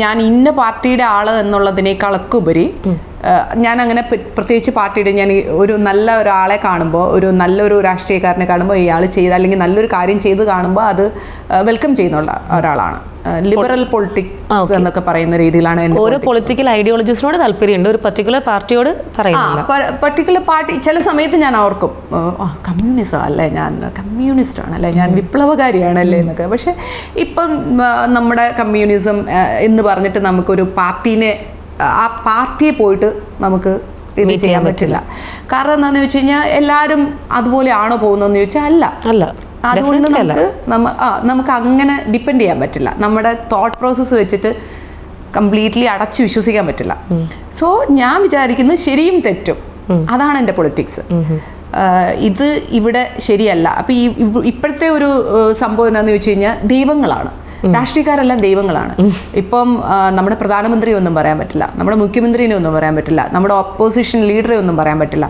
ഞാൻ ഇന്ന പാർട്ടിയുടെ ആള് എന്നുള്ളതിനേക്കാളൊക്കെ ഉപരി ഞാൻ അങ്ങനെ പ്രത്യേകിച്ച് പാർട്ടിയുടെ, ഞാൻ ഒരു നല്ല ഒരാളെ കാണുമ്പോൾ, നല്ലൊരു രാഷ്ട്രീയക്കാരനെ കാണുമ്പോൾ ഇയാൾ ചെയ്ത് അല്ലെങ്കിൽ നല്ലൊരു കാര്യം ചെയ്ത് കാണുമ്പോൾ അത് വെൽക്കം ചെയ്യുന്നുള്ള ഒരാളാണ്. ലിബറൽ പൊളിറ്റിക്സ് എന്നൊക്കെ പറയുന്ന രീതിയിലാണ് ഓരോ പൊളിറ്റിക്കൽ ഐഡിയോളജീസിനോട് താല്പര്യമുണ്ട്, ഒരു പർട്ടിക്കുലർ പാർട്ടിയോട് പറയുന്നില്ല. പർട്ടിക്കുലർ പാർട്ടി ചില സമയത്ത് ഞാൻ ഓർക്കും, കമ്മ്യൂണിസം അല്ലേ, ഞാൻ കമ്മ്യൂണിസ്റ്റ് ആണല്ലേ, ഞാൻ വിപ്ലവകാരിയാണല്ലേ എന്നൊക്കെ. പക്ഷെ ഇപ്പം നമ്മുടെ കമ്മ്യൂണിസം എന്ന് പറഞ്ഞിട്ട് നമുക്കൊരു ആ പാർട്ടിയെ പോയിട്ട് നമുക്ക് ഇത് ചെയ്യാൻ പറ്റില്ല. കാരണം എന്താണെന്ന് വെച്ച് കഴിഞ്ഞാൽ എല്ലാവരും അതുപോലെ ആണോ പോകുന്നതെന്ന് ചോദിച്ചാൽ അല്ല. അതുകൊണ്ട് നമുക്ക് അങ്ങനെ ഡിപ്പെൻഡ് ചെയ്യാൻ പറ്റില്ല. നമ്മുടെ തോട്ട് പ്രോസസ്സ് വെച്ചിട്ട് കംപ്ലീറ്റ്ലി അടച്ചു വിശ്വസിക്കാൻ പറ്റില്ല. സോ ഞാൻ വിചാരിക്കുന്നത് ശരിയും തെറ്റും, അതാണ് എൻ്റെ പൊളിറ്റിക്സ്. ഇത് ഇവിടെ ശരിയല്ല. അപ്പം ഇപ്പോഴത്തെ ഒരു സംഭവം എന്താണെന്ന് ചോദിച്ചു കഴിഞ്ഞാൽ ദൈവങ്ങളാണ്, രാഷ്ട്രീയക്കാരെല്ലാം ദൈവങ്ങളാണ്. ഇപ്പം നമ്മുടെ പ്രധാനമന്ത്രിയെ ഒന്നും പറയാൻ പറ്റില്ല, നമ്മുടെ മുഖ്യമന്ത്രിനെ ഒന്നും പറയാൻ പറ്റില്ല, നമ്മുടെ ഓപ്പോസിഷൻ ലീഡറെ ഒന്നും പറയാൻ പറ്റില്ല.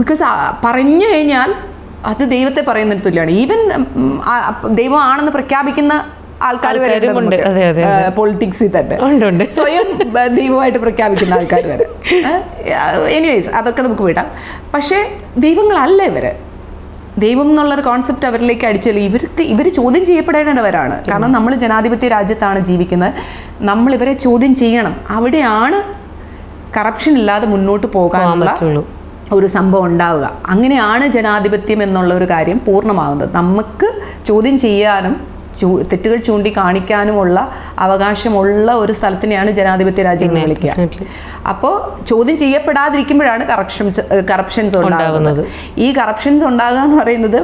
ബിക്കോസ് പറഞ്ഞു കഴിഞ്ഞാൽ അത് ദൈവത്തെ പറയുന്നതിന് തുല്യമാണ്. ഈവൻ ദൈവമാണെന്ന് പ്രഖ്യാപിക്കുന്ന ആൾക്കാർ വരെ പൊളിറ്റിക്സിൽ തന്നെ സ്വയം ദൈവമായിട്ട് പ്രഖ്യാപിക്കുന്ന ആൾക്കാർ വരെ. എനിവേസ് അതൊക്കെ നമുക്ക് വിടാം. പക്ഷേ ദൈവങ്ങളല്ല ഇവര്. ദൈവം എന്നുള്ളൊരു കോൺസെപ്റ്റ് അവരിലേക്ക് അടിച്ചാൽ ഇവർ ചോദ്യം ചെയ്യപ്പെടേണ്ടവരാണ്. കാരണം നമ്മൾ ജനാധിപത്യ രാജ്യത്താണ് ജീവിക്കുന്നത്. നമ്മൾ ഇവരെ ചോദ്യം ചെയ്യണം. അവിടെയാണ് കറപ്ഷൻ ഇല്ലാതെ മുന്നോട്ട് പോകാനുള്ള ഒരു സംഭവം ഉണ്ടാവുക. അങ്ങനെയാണ് ജനാധിപത്യം എന്നുള്ള ഒരു കാര്യം പൂർണ്ണമാകുന്നത്. നമുക്ക് ചോദ്യം ചെയ്യാനും തെറ്റുകൾ ചൂണ്ടിക്കാണിക്കാനുമുള്ള അവകാശമുള്ള ഒരു സ്ഥലത്തിനെയാണ് ജനാധിപത്യ രാജ്യങ്ങൾ വിളിക്കുക. അപ്പോൾ ചോദ്യം ചെയ്യപ്പെടാതിരിക്കുമ്പോഴാണ് കറപ്ഷൻസ് ഉണ്ടാകുന്നത്. ഈ കറപ്ഷൻസ് ഉണ്ടാകുക എന്ന് പറയുന്നത്,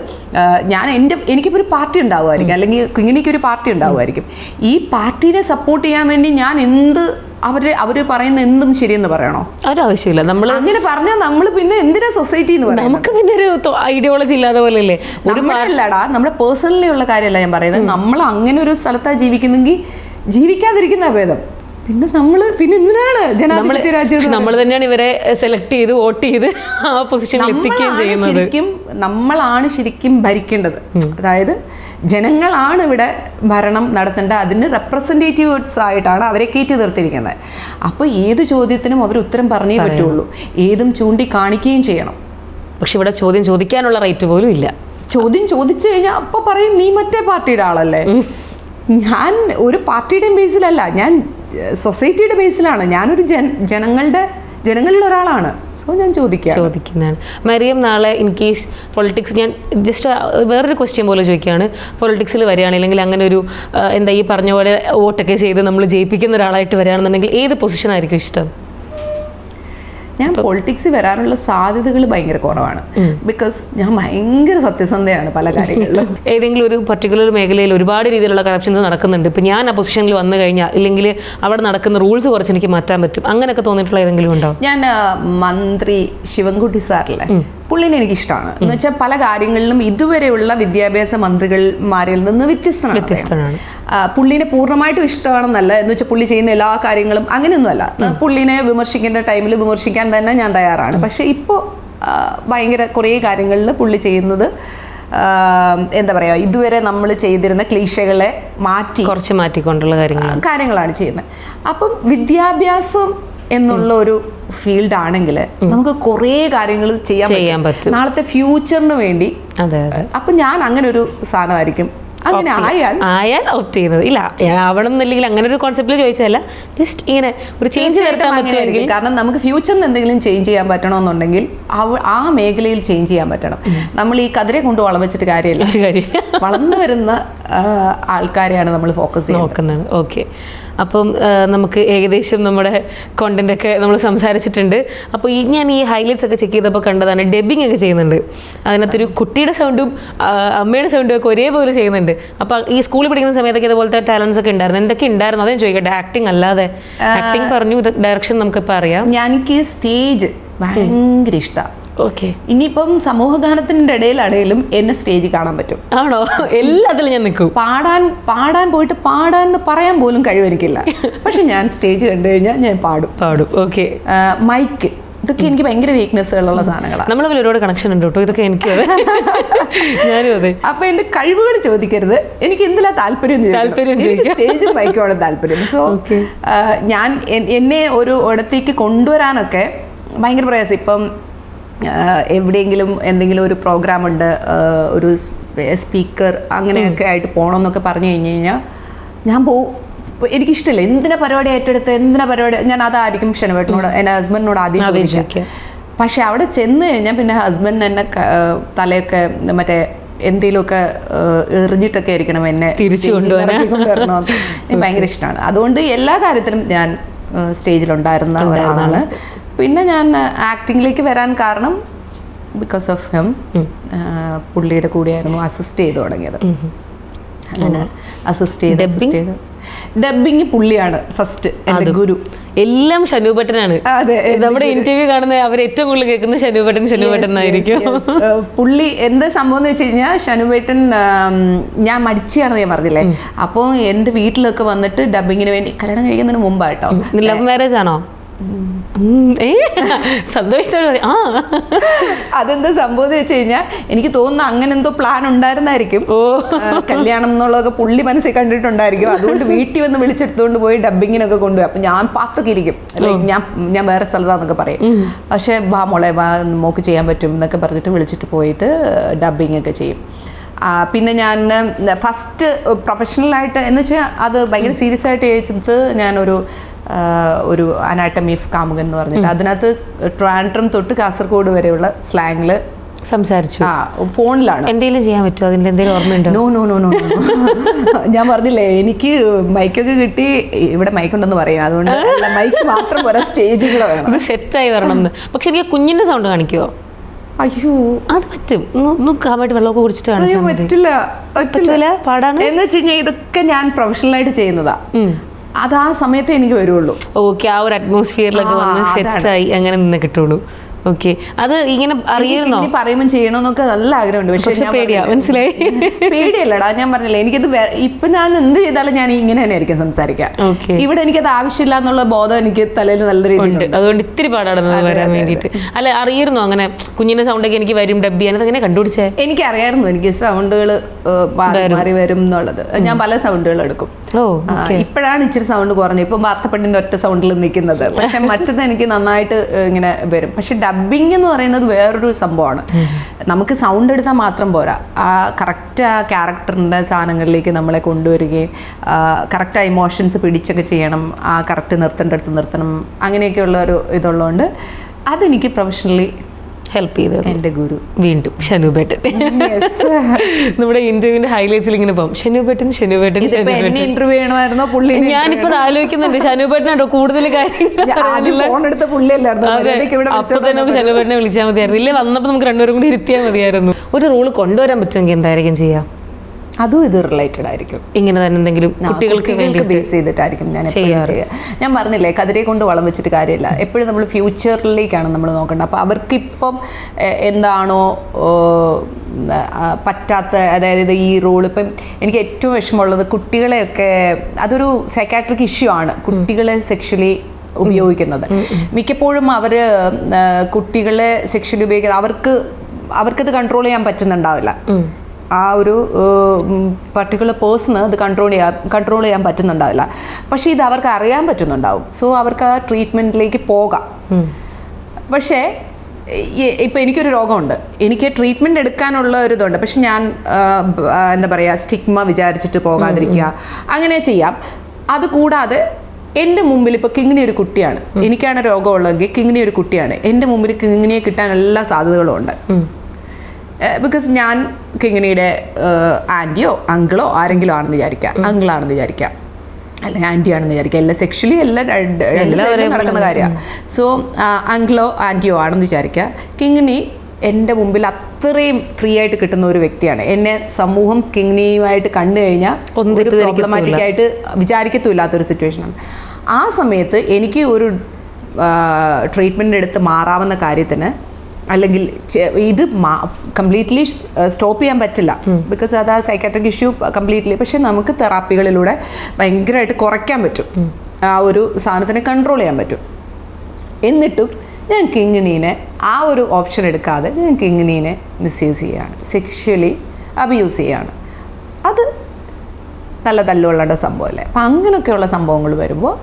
എനിക്കിപ്പോൾ ഒരു പാർട്ടി ഉണ്ടാവുമായിരിക്കും, അല്ലെങ്കിൽ കിങ്ങിണിക്കൊരു പാർട്ടി ഉണ്ടാവുമായിരിക്കും. ഈ പാർട്ടീനെ സപ്പോർട്ട് ചെയ്യാൻ വേണ്ടി ഞാൻ അവർ പറയുന്ന എന്തും ശരിയെന്ന് പറയണോ? ഒരാവശ്യമില്ല. നമ്മൾ അങ്ങനെ പറഞ്ഞാൽ നമ്മൾ പിന്നെ എന്തിനാ സൊസൈറ്റി എന്ന് പറയുന്നത്? നമുക്ക് പിന്നെ ഒരു ഐഡിയോളജി ഇല്ലാതെ പോലെയല്ലേ. അല്ലടാ, നമ്മുടെ പേഴ്സണലി ഉള്ള കാര്യമല്ല ഞാൻ പറയുന്നത്. നമ്മൾ അങ്ങനെ ഒരു സ്ഥലത്താണ് ജീവിക്കുന്നെങ്കിൽ ജീവിക്കാതിരിക്കുന്ന ഭേദം. പിന്നെ എന്തിനാണ് ജനാധിപത്യ രാജ്യം? നമ്മൾ തന്നെയാണ് ഇവരെ സെലക്ട് ചെയ്ത് വോട്ട് ചെയ്ത് ആ പൊസിഷനിൽ എത്തിക്കുകയും ചെയ്യുന്നത്. നമ്മളാണ് ശരിക്കും ഭരിക്കേണ്ടത്. അതായത് ജനങ്ങളാണ് ഇവിടെ ഭരണം നടത്തേണ്ടത്. അതിന് റെപ്രസെൻറ്റേറ്റീവ്സ് ആയിട്ടാണ് അവരെ കയറ്റി നിർത്തിയിരിക്കുന്നത്. അപ്പോൾ ഏത് ചോദ്യത്തിനും അവർ ഉത്തരം പറഞ്ഞേ പറ്റുള്ളൂ, ഏതും ചൂണ്ടിക്കാണിക്കുകയും ചെയ്യണം. പക്ഷെ ഇവിടെ ചോദ്യം ചോദിക്കാനുള്ള റൈറ്റ് പോലും ഇല്ല. ചോദ്യം ചോദിച്ചു കഴിഞ്ഞാൽ അപ്പോൾ പറയും നീ മറ്റേ പാർട്ടിയുടെ ആളല്ലേ. ഞാൻ ഒരു പാർട്ടിയുടെയും ബേസിലല്ല, ഞാൻ സൊസൈറ്റിയുടെ ബേസിലാണ്. ഞാനൊരു ജനങ്ങളിൽ ഒരാളാണ്. സോ ഞാൻ ചോദിക്കുന്നതാണ്. മരിയം നാളെ ഇൻ കേസ് പൊളിറ്റിക്സ്, ഞാൻ ജസ്റ്റ് വേറൊരു ക്വസ്റ്റ്യൻ പോലെ ചോദിക്കുകയാണ്, പൊളിറ്റിക്സിൽ വരികയാണെങ്കിൽ അങ്ങനെ ഒരു ഈ പറഞ്ഞ പോലെ വോട്ടൊക്കെ ചെയ്ത് നമ്മൾ ജയിപ്പിക്കുന്ന ഒരാളായിട്ട് വരികയാണെന്നുണ്ടെങ്കിൽ ഏത് പൊസിഷനായിരിക്കും ഇഷ്ടം? ഞാൻ പൊളിറ്റിക്സിൽ വരാനുള്ള സാധ്യതകൾ ഭയങ്കര കുറവാണ്. ബിക്കോസ് ഞാൻ ഭയങ്കര സത്യസന്ധയാണ് പല കാര്യങ്ങളിലും. ഏതെങ്കിലും ഒരു പർട്ടിക്കുലർ മേഖലയിൽ ഒരുപാട് രീതിയിലുള്ള കറപ്ഷൻസ് നടക്കുന്നുണ്ട്, ഇപ്പം ഞാൻ ആ പൊസിഷനിൽ വന്നു കഴിഞ്ഞാൽ ഇല്ലെങ്കിൽ അവിടെ നടക്കുന്ന റൂൾസ് കുറച്ച് എനിക്ക് മാറ്റാൻ പറ്റും, അങ്ങനെയൊക്കെ തോന്നിയിട്ടുള്ള ഏതെങ്കിലും ഉണ്ടോ? ഞാൻ മന്ത്രി ശിവൻകുട്ടി സാറിലെ പുള്ളിനെ എനിക്കിഷ്ടമാണ്. എന്ന് വെച്ചാൽ പല കാര്യങ്ങളിലും ഇതുവരെയുള്ള വിദ്യാഭ്യാസ മന്ത്രിമാരിൽ നിന്ന് വ്യത്യസ്തമാണ്. പുള്ളിനെ പൂർണ്ണമായിട്ടും ഇഷ്ടമാണെന്നല്ല, എന്ന് വെച്ചാൽ പുള്ളി ചെയ്യുന്ന എല്ലാ കാര്യങ്ങളും അങ്ങനെയൊന്നുമല്ല. പുള്ളിനെ വിമർശിക്കേണ്ട ടൈമിൽ വിമർശിക്കാൻ തന്നെ ഞാൻ തയ്യാറാണ്. പക്ഷെ ഇപ്പോൾ ഭയങ്കര കുറേ കാര്യങ്ങളിൽ പുള്ളി ചെയ്യുന്നത് എന്താ പറയുക, ഇതുവരെ നമ്മൾ ചെയ്തിരുന്ന ക്ലീശകളെ കുറച്ച് മാറ്റിക്കൊണ്ടുള്ള കാര്യങ്ങളാണ് ചെയ്യുന്നത്. അപ്പം വിദ്യാഭ്യാസം എന്നുള്ള ഒരു ഫീൽഡ് ആണെങ്കിൽ നമുക്ക് കുറേ കാര്യങ്ങൾ ചെയ്യാൻ പറ്റും നാളത്തെ ഫ്യൂച്ചറിന് വേണ്ടി. അപ്പൊ ഞാൻ അങ്ങനെ ഒരു സാധനമായിരിക്കും. അങ്ങനെ ആയാൽ ഓപ്റ്റ് ചെയ്യുന്നത്. ഇല്ല ആവണം എന്നില്ലെങ്കിൽ അങ്ങനെ ഒരു കോൺസെപ്റ്റിൽ ചോദിച്ചതല്ല, ജസ്റ്റ് ഇങ്ങനെ ഒരു ചേഞ്ച് വരുത്താൻ പറ്റുമെങ്കിൽ. കാരണം നമുക്ക് ഫ്യൂച്ചറിന് എന്തെങ്കിലും ചേഞ്ച് ചെയ്യാൻ പറ്റണമെന്നുണ്ടെങ്കിൽ ആ മേഖലയിൽ ചേഞ്ച് ചെയ്യാൻ പറ്റണം. നമ്മൾ ഈ കതിരെ കൊണ്ട് വളം വെച്ചിട്ട് കാര്യമില്ല. വളർന്നു വരുന്ന ആൾക്കാരെയാണ് നമ്മൾ ഫോക്കസ് നോക്കുന്നത്. ഓക്കെ, അപ്പം നമുക്ക് ഏകദേശം നമ്മുടെ കോണ്ടൻ്റൊക്കെ നമ്മൾ സംസാരിച്ചിട്ടുണ്ട്. അപ്പോൾ ഞാൻ ഈ ഹൈലൈറ്റ്സ് ഒക്കെ ചെക്ക് ചെയ്തപ്പോൾ കണ്ടതാണ് ഡബ്ബിംഗ് ഒക്കെ ചെയ്യുന്നുണ്ട്. അതിനകത്തൊരു കുട്ടിയുടെ സൗണ്ടും അമ്മയുടെ സൗണ്ടും ഒക്കെ ഒരേപോലെ ചെയ്യുന്നുണ്ട്. അപ്പോൾ ഈ സ്കൂളിൽ പഠിക്കുന്ന സമയത്തൊക്കെ ഇതുപോലത്തെ ടാലൻസ് ഒക്കെ ഉണ്ടായിരുന്നു. എന്തൊക്കെ ഉണ്ടായിരുന്നു അതും ചോദിക്കട്ടെ. ആക്ടിങ് അല്ലാതെ, ആക്ടിങ് പറഞ്ഞു, ഡയറക്ഷൻ നമുക്കിപ്പോൾ അറിയാം. എനിക്ക് സ്റ്റേജ് ഭയങ്കര ഇഷ്ടമാണ്. ഓക്കെ, ഇനിയിപ്പം സമൂഹഗാനത്തിൻ്റെ ഇടയിലാണെങ്കിലും എന്നെ സ്റ്റേജിൽ കാണാൻ പറ്റും. ആണോ? എല്ലാത്തിലും ഞാൻ നിൽക്കും. പാടാൻ പോയിട്ട് പാടാൻ പറയാൻ പോലും കഴിവെനിക്കില്ല. പക്ഷെ ഞാൻ സ്റ്റേജ് കണ്ടു കഴിഞ്ഞാൽ ഞാൻ പാടും. ഓക്കെ, മൈക്ക്, ഇതൊക്കെ എനിക്ക് ഭയങ്കര വീക്ക്നെസ്സുകളുള്ള സാധനങ്ങളാണ്. നമ്മൾ ഒരുപാട് കണക്ഷൻ ഉണ്ട് കേട്ടോ, ഇതൊക്കെ എനിക്ക്. ഞാനും അതെ. അപ്പൊ എന്റെ കഴിവുകൾ ചോദിക്കരുത്, എനിക്ക് എന്തിലാ താല്പര്യം, സ്റ്റേജും മൈക്കോടെ താല്പര്യം. സോ ഞാൻ എന്നെ ഒരു ഇടത്തേക്ക് കൊണ്ടുവരാനൊക്കെ ഭയങ്കര പ്രയാസം. ഇപ്പം എവിടെയെങ്കിലും എന്തെങ്കിലും ഒരു പ്രോഗ്രാം ഉണ്ട്, ഒരു സ്പീക്കർ അങ്ങനെയൊക്കെ ആയിട്ട് പോകണമെന്നൊക്കെ പറഞ്ഞു കഴിഞ്ഞ് കഴിഞ്ഞാൽ ഞാൻ പോവും. എനിക്കിഷ്ടമില്ല എന്തിനാ പരിപാടി ഏറ്റെടുത്ത്, എന്തിനാ പരിപാടി, ഞാൻ അതായിരിക്കും ഷനുവേട്ടനോട്, എൻ്റെ ഹസ്ബൻഡിനോട് ആദ്യം ചോദിക്കുക. പക്ഷെ അവിടെ ചെന്ന് കഴിഞ്ഞാൽ പിന്നെ ഹസ്ബൻഡ് എന്നെ തലയൊക്കെ മറ്റേ എന്തെങ്കിലുമൊക്കെ എറിഞ്ഞിട്ടൊക്കെ ആയിരിക്കണം എന്നെ തിരിച്ചു കൊണ്ടുവരണം. എനിക്ക് ഭയങ്കര ഇഷ്ടമാണ്. അതുകൊണ്ട് എല്ലാ കാര്യത്തിലും ഞാൻ സ്റ്റേജിലുണ്ടായിരുന്ന ഒരാളാണ്. പിന്നെ ഞാൻ ആക്ടിങ്ങിലേക്ക് വരാൻ കാരണം ബിക്കോസ് ഓഫ് ഹിം. പുള്ളിയുടെ കൂടെയായിരുന്നു അസിസ്റ്റ് ചെയ്ത് തുടങ്ങിയത്. അങ്ങനെ അസിസ്റ്റ് ചെയ്ത് ഡബ്ബിങ് പുള്ളിയാണ് ഫസ്റ്റ് എൻ്റെ ഗുരു. എല്ലാം ഷനുഭട്ടനാണ്. അതെ, നമ്മുടെ ഇന്റർവ്യൂ കാണുന്ന അവർ ഏറ്റവും കൂടുതൽ കേൾക്കുന്ന ഷനുഭട്ടൻ ആയിരിക്കും. പുള്ളി എന്ത് സംഭവം എന്ന് വെച്ച് കഴിഞ്ഞാൽ, ഷനുഭട്ടൻ ഞാൻ മടിച്ചാണെന്ന് ഞാൻ പറഞ്ഞില്ലേ, അപ്പോൾ എൻ്റെ വീട്ടിലൊക്കെ വന്നിട്ട് ഡബ്ബിങ്ങിന് വേണ്ടി കല്യാണം കഴിക്കുന്നതിന് മുമ്പായിട്ടോ. ലവ് മാരേജ് ആണോ? സന്തോഷത്തോടെ അതെന്താ സംഭവം എന്ന് വെച്ച് കഴിഞ്ഞാൽ, എനിക്ക് തോന്നുന്നു അങ്ങനെ എന്തോ പ്ലാൻ ഉണ്ടായിരുന്നായിരിക്കും. കല്യാണം എന്നുള്ളതൊക്കെ പുള്ളി മനസ്സിൽ കണ്ടിട്ടുണ്ടായിരിക്കും. അതുകൊണ്ട് വീട്ടിൽ വന്ന് വിളിച്ചെടുത്തുകൊണ്ട് പോയി ഡബ്ബിങ്ങിനൊക്കെ കൊണ്ടുപോയി. അപ്പം ഞാൻ പാത്തൊക്കെ ഇരിക്കും, ലൈക്ക് ഞാൻ വേറെ സ്ഥലത്താന്നൊക്കെ പറയും. പക്ഷെ വാ മോളെ വാ, മോക്ക് ചെയ്യാൻ പറ്റും എന്നൊക്കെ പറഞ്ഞിട്ട് വിളിച്ചിട്ട് പോയിട്ട് ഡബ്ബിങ് ഒക്കെ ചെയ്യും. പിന്നെ ഞാൻ ഫസ്റ്റ് പ്രൊഫഷണലായിട്ട് എന്ന് വെച്ചാൽ അത് ഭയങ്കര സീരിയസ് ആയിട്ട് ചോദിച്ചത് ഒരു അനാട്ടമി ഓഫ് കാമുകൻ എന്ന് പറഞ്ഞിട്ട്, അതിനകത്ത് ട്രിവാൻഡ്രം തൊട്ട് കാസർഗോഡ് വരെയുള്ള സ്ലാങ്ങില് സംസാരിച്ചു. ഫോണിലാണ്. എന്തെങ്കിലും ചെയ്യാൻ പറ്റുമോ? അതിന്റെ എന്തെങ്കിലും ഓർമ്മയുണ്ടോ? നോ. ഞാൻ പറഞ്ഞില്ലേ, എനിക്ക് മൈക്കൊക്കെ കിട്ടി, ഇവിടെ മൈക്കുണ്ടെന്ന് പറയാം. അതുകൊണ്ട് മൈക്ക് മാത്രം പോരാ, സ്റ്റേജുകൾ വേണം, സെറ്റായി വരണം എന്ന്. പക്ഷെ എനിക്ക് കുഞ്ഞിന്റെ സൗണ്ട് കാണിക്കുമോ? അയ്യോ, അത് പറ്റും. കാമായിട്ട് വെള്ളമൊക്കെ കുടിച്ചിട്ട് കാണിച്ചാൽ പറ്റില്ല. പാടാണ് എന്ന് വെച്ച് കഴിഞ്ഞാൽ ഇതൊക്കെ ഞാൻ പ്രൊഫഷണലായിട്ട് ചെയ്യുന്നതാ. അത് ആ സമയത്തേ എനിക്ക് വരുള്ളൂ. ഓക്കെ, ആ ഒരു അറ്റ്മോസ്ഫിയറിലൊക്കെ വന്ന് സെറ്റായി അങ്ങനെ നിന്ന് കിട്ടുള്ളൂ. ഓക്കെ, അത് ഇങ്ങനെ അറിയുന്നോ? പറയുമ്പോൾ ചെയ്യണമെന്നൊക്കെ നല്ല ആഗ്രഹമുണ്ട്. പക്ഷെ പേടിയാ, മനസ്സിലായി. പേടിയല്ലടാ, ഞാൻ പറഞ്ഞില്ലേ, എനിക്കത് ഇപ്പൊ ഞാൻ എന്ത് ചെയ്താലും ഞാൻ ഇങ്ങനെ തന്നെ ആയിരിക്കും സംസാരിക്കാം. ഇവിടെ എനിക്കത് ആവശ്യമില്ല എന്നുള്ള ബോധം എനിക്ക് തലയിൽ നല്ല രീതിയിലുണ്ട്. അതുകൊണ്ട് ഇത്തിരി പാടാണ് വരാൻ വേണ്ടിയിട്ട്. അല്ല, അറിയായിരുന്നോ അങ്ങനെ കുഞ്ഞിന്റെ സൗണ്ടൊക്കെ എനിക്ക് വരും ഡബ് ചെയ്യാൻ? അതെങ്ങനെ കണ്ടുപിടിച്ചേ? എനിക്കറിയായിരുന്നു, എനിക്ക് സൗണ്ടുകൾ മാറി വരും എന്നുള്ളത്. ഞാൻ പല സൗണ്ടുകൾ എടുക്കും. ഇപ്പോഴാണ് ഇച്ചിരി സൗണ്ട് കുറഞ്ഞു, ഇപ്പം വാർത്തപ്പെട്ടിന്റെ ഒറ്റ സൗണ്ടിൽ നിൽക്കുന്നത്. പക്ഷെ മറ്റത് എനിക്ക് നന്നായിട്ട് ഇങ്ങനെ വരും. പക്ഷെ ഡബ്ബിങ് എന്ന് പറയുന്നത് വേറൊരു സംഭവമാണ്. നമുക്ക് സൗണ്ട് എടുത്താൽ മാത്രം പോരാ, ആ കറക്റ്റ് ആ ക്യാരക്ടറിൻ്റെ സാധനങ്ങളിലേക്ക് നമ്മളെ കൊണ്ടുവരികയും കറക്റ്റ് ആ ഇമോഷൻസ് പിടിച്ചൊക്കെ ചെയ്യണം, ആ കറക്റ്റ് നിർത്തേണ്ട അടുത്ത് നിർത്തണം, അങ്ങനെയൊക്കെയുള്ള ഒരു ഇതുള്ളതുകൊണ്ട് അതെനിക്ക് പ്രൊഫഷണലി ഹെൽപ്പ് ചെയ്തത് എൻ്റെ ഗുരു വീണ്ടും ഷനുബേട്ടൻ. നമ്മുടെ ഇന്റർവ്യൂവിന്റെ ഹൈലൈറ്റ്സിൽ ഇങ്ങനെ പോകും ഷനുബേട്ടൻ ഷനുബേട്ടൻ ഷനുബേട്ടൻ. ഇന്റർവ്യൂ ചെയ്യണമായിരുന്നോ പുള്ളി? ഞാനിപ്പോ ആലോചിക്കുന്നുണ്ട് ഷനുബേട്ടനാട്ടോ കൂടുതൽ കാര്യങ്ങൾ. ഫോൺ എടുത്ത പുള്ളിയല്ലായിരുന്നു. അപ്പൊ തന്നെ നമുക്ക് ഷനുബേട്ടനെ വിളിച്ചാൽ മതിയായിരുന്നു. ഇല്ലേ വന്നപ്പോൾ നമുക്ക് രണ്ടുപേരും കൂടി ഇരുത്തിയാൽ മതിയായിരുന്നു. ഒരു റോള് കൊണ്ടുവരാൻ പറ്റുമെങ്കിൽ എന്തായിരിക്കും ചെയ്യാം? അതും ഇത് റിലേറ്റഡ് ആയിരിക്കും. ഇങ്ങനെ തന്നെ എന്തെങ്കിലും കുട്ടികൾക്ക് ബേസ് ചെയ്തിട്ടായിരിക്കും ഞാൻ ചെയ്യുക. ഞാൻ പറഞ്ഞില്ലേ, കതിരെ കൊണ്ട് വളം വെച്ചിട്ട് കാര്യമില്ല. എപ്പോഴും നമ്മൾ ഫ്യൂച്ചറിലേക്കാണ് നമ്മൾ നോക്കേണ്ടത്. അപ്പോൾ അവർക്കിപ്പം എന്താണോ പറ്റാത്ത, അതായത് ഈ റോൾ ഇപ്പം എനിക്ക് ഏറ്റവും വിഷമമുള്ളത് കുട്ടികളെയൊക്കെ, അതൊരു സൈക്കാട്രിക് ഇഷ്യൂ ആണ് കുട്ടികളെ സെക്ഷലി ഉപയോഗിക്കുന്നത്. മിക്കപ്പോഴും അവർ കുട്ടികളെ സെക്ഷലി ഉപയോഗിക്കുന്നത് അവർക്കത് കൺട്രോൾ ചെയ്യാൻ പറ്റുന്നുണ്ടാവില്ല. ആ ഒരു പർട്ടിക്കുലർ പേഴ്സണ് അത് കൺട്രോൾ ചെയ്യാൻ പറ്റുന്നുണ്ടാവില്ല. പക്ഷേ ഇത് അവർക്ക് അറിയാൻ പറ്റുന്നുണ്ടാവും. സോ അവർക്ക് ആ ട്രീറ്റ്മെൻറ്റിലേക്ക് പോകാം. പക്ഷേ ഇപ്പോൾ എനിക്കൊരു രോഗമുണ്ട്, എനിക്ക് ട്രീറ്റ്മെൻറ്റ് എടുക്കാനുള്ള ഒരു ഇതുണ്ട്. പക്ഷെ ഞാൻ എന്താ പറയുക, സ്റ്റിഗ്മ വിചാരിച്ചിട്ട് പോകാതിരിക്കുക, അങ്ങനെ ചെയ്യാം. അതുകൂടാതെ എൻ്റെ മുമ്പിൽ ഇപ്പോൾ കിങ്ങിണി ഒരു കുട്ടിയാണ്, എനിക്കാണ് രോഗമുള്ളതെങ്കിൽ കിങ്ങിണി ഒരു കുട്ടിയാണ്, എൻ്റെ മുമ്പിൽ കിങ്ങിണിയെ കിട്ടാൻ എല്ലാ സാധ്യതകളും ഉണ്ട്. ബിക്കോസ് ഞാൻ കിങ്ങിണിയുടെ ആൻറ്റിയോ അങ്കിളോ ആരെങ്കിലും ആണെന്ന് വിചാരിക്കാം, അങ്കിളാണെന്ന് വിചാരിക്കാം, അല്ലെങ്കിൽ ആൻറ്റി ആണെന്ന് വിചാരിക്കാം. എല്ലാം സെക്ഷലി എല്ലാം രണ്ട് സൈഡിലും നടക്കുന്ന കാര്യമാണ്. സോ അങ്കിളോ ആൻറ്റിയോ ആണെന്ന് വിചാരിക്കുക. കിങ്ങിണി എൻ്റെ മുമ്പിൽ അത്രയും ഫ്രീ ആയിട്ട് കിട്ടുന്ന ഒരു വ്യക്തിയാണ്. എന്നെ സമൂഹം കിങ്ങിണിയുമായിട്ട് കണ്ടു കഴിഞ്ഞാൽ ഒരു പ്രോബ്ലമാറ്റിക് ആയിട്ട് വിചാരിക്കത്തുമില്ലാത്തൊരു സിറ്റുവേഷനാണ്. ആ സമയത്ത് എനിക്ക് ഒരു ട്രീറ്റ്മെൻറ്റ് എടുത്ത് മാറാവുന്ന കാര്യത്തിന്, അല്ലെങ്കിൽ ഇത് കംപ്ലീറ്റ്ലി സ്റ്റോപ്പ് ചെയ്യാൻ പറ്റില്ല, ബിക്കോസ് അത് ആ സൈക്കാട്രിക് ഇഷ്യൂ കംപ്ലീറ്റ്ലി. പക്ഷെ നമുക്ക് തെറാപ്പികളിലൂടെ ഭയങ്കരമായിട്ട് കുറയ്ക്കാൻ പറ്റും, ആ ഒരു സാധനത്തിനെ കൺട്രോൾ ചെയ്യാൻ പറ്റും. എന്നിട്ടും ഞാൻ കിങ്ങിണീനെ ആ ഒരു ഓപ്ഷൻ എടുക്കാതെ ഞാൻ കിങ്ങിണീനെ മിസ്യൂസ് ചെയ്യുകയാണ്, സെക്ഷലി അബ്യൂസ് ചെയ്യുകയാണ്. അത് നല്ല തല്ലുകൊള്ളേണ്ട സംഭവമല്ലേ? അപ്പം അങ്ങനെയൊക്കെയുള്ള സംഭവങ്ങൾ വരുമ്പോൾ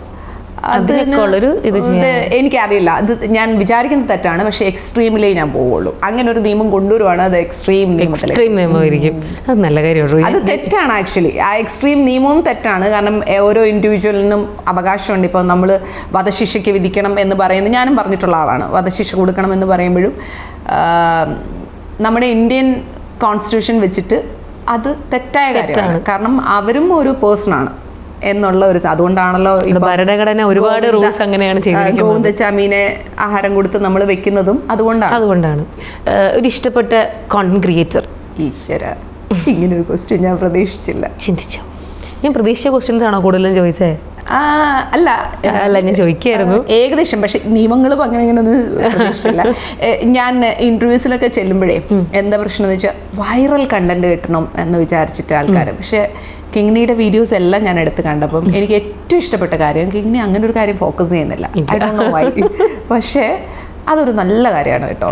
എനിക്കറിയില്ല, അത് ഞാൻ വിചാരിക്കുന്നത് തെറ്റാണ്. പക്ഷെ എക്സ്ട്രീമിലേ ഞാൻ പോവുള്ളൂ. അങ്ങനെ ഒരു നിയമം കൊണ്ടുവരുവാണ്, അത് എക്സ്ട്രീം നിയമമായിരിക്കും. അത് നല്ല കാര്യമാണ്. അത് തെറ്റാണ് ആക്ച്വലി. ആ എക്സ്ട്രീം നിയമവും തെറ്റാണ്. കാരണം ഓരോ ഇൻഡിവിജ്വലിനും അവകാശമുണ്ട്. ഇപ്പോൾ നമ്മൾ വധശിക്ഷയ്ക്ക് വിധിക്കണം എന്ന് പറയുന്നത്, ഞാനും പറഞ്ഞിട്ടുള്ള ആളാണ്, വധശിക്ഷ കൊടുക്കണം എന്ന് പറയുമ്പോഴും നമ്മുടെ ഇന്ത്യൻ കോൺസ്റ്റിറ്റ്യൂഷൻ വെച്ചിട്ട് അത് തെറ്റായ കാര്യമാണ്. കാരണം അവരും ഒരു പേഴ്സണാണ് എന്നുള്ള ഒരു, അതുകൊണ്ടാണല്ലോ ഭരണഘടന ഒരുപാട് റൂൾസ് അങ്ങനെയാണ് ചെയ്തിരിക്കുന്നത്. ഗോവിന്ദച്ചാമീനെ ആഹാരം കൊടുത്ത് നമ്മൾ വെക്കുന്നതും അതുകൊണ്ടാണ്. ഒരു ഇഷ്ടപ്പെട്ട കോണ്ടന്റ് ക്രിയേറ്റർ? ഈശ്വര, ഇങ്ങനെ ഒരു ക്വസ്റ്റ്യൻ ഞാൻ പ്രതീക്ഷിച്ചില്ല. ചിന്തിച്ചോ? ഞാൻ പ്രതീക്ഷിച്ച ക്വസ്റ്റ്യൻസ് ആണോ കൂടുതലും ചോദിച്ചേ? അല്ല, ഞാൻ ചോദിക്കായിരുന്നു ഏകദേശം. പക്ഷെ നിയമങ്ങളും അങ്ങനെ ഇങ്ങനെ ഒന്നും പ്രതീക്ഷിച്ചില്ല. ഞാൻ ഇന്റർവ്യൂസിലൊക്കെ ചെല്ലുമ്പോഴേ എന്താ പ്രശ്നം എന്ന് വെച്ചാൽ വൈറൽ കണ്ടന്റ് കിട്ടണം എന്ന് വിചാരിച്ചിട്ട് ആൾക്കാർ. പക്ഷെ കിങ്ങിണിയുടെ വീഡിയോസ് എല്ലാം ഞാൻ എടുത്ത് കണ്ടപ്പം എനിക്ക് ഏറ്റവും ഇഷ്ടപ്പെട്ട കാര്യം, കിങ്ങിണി അങ്ങനെ ഒരു കാര്യം ഫോക്കസ് ചെയ്യുന്നില്ല. I don't know why. പക്ഷേ അതൊരു നല്ല കാര്യമാണ് കേട്ടോ.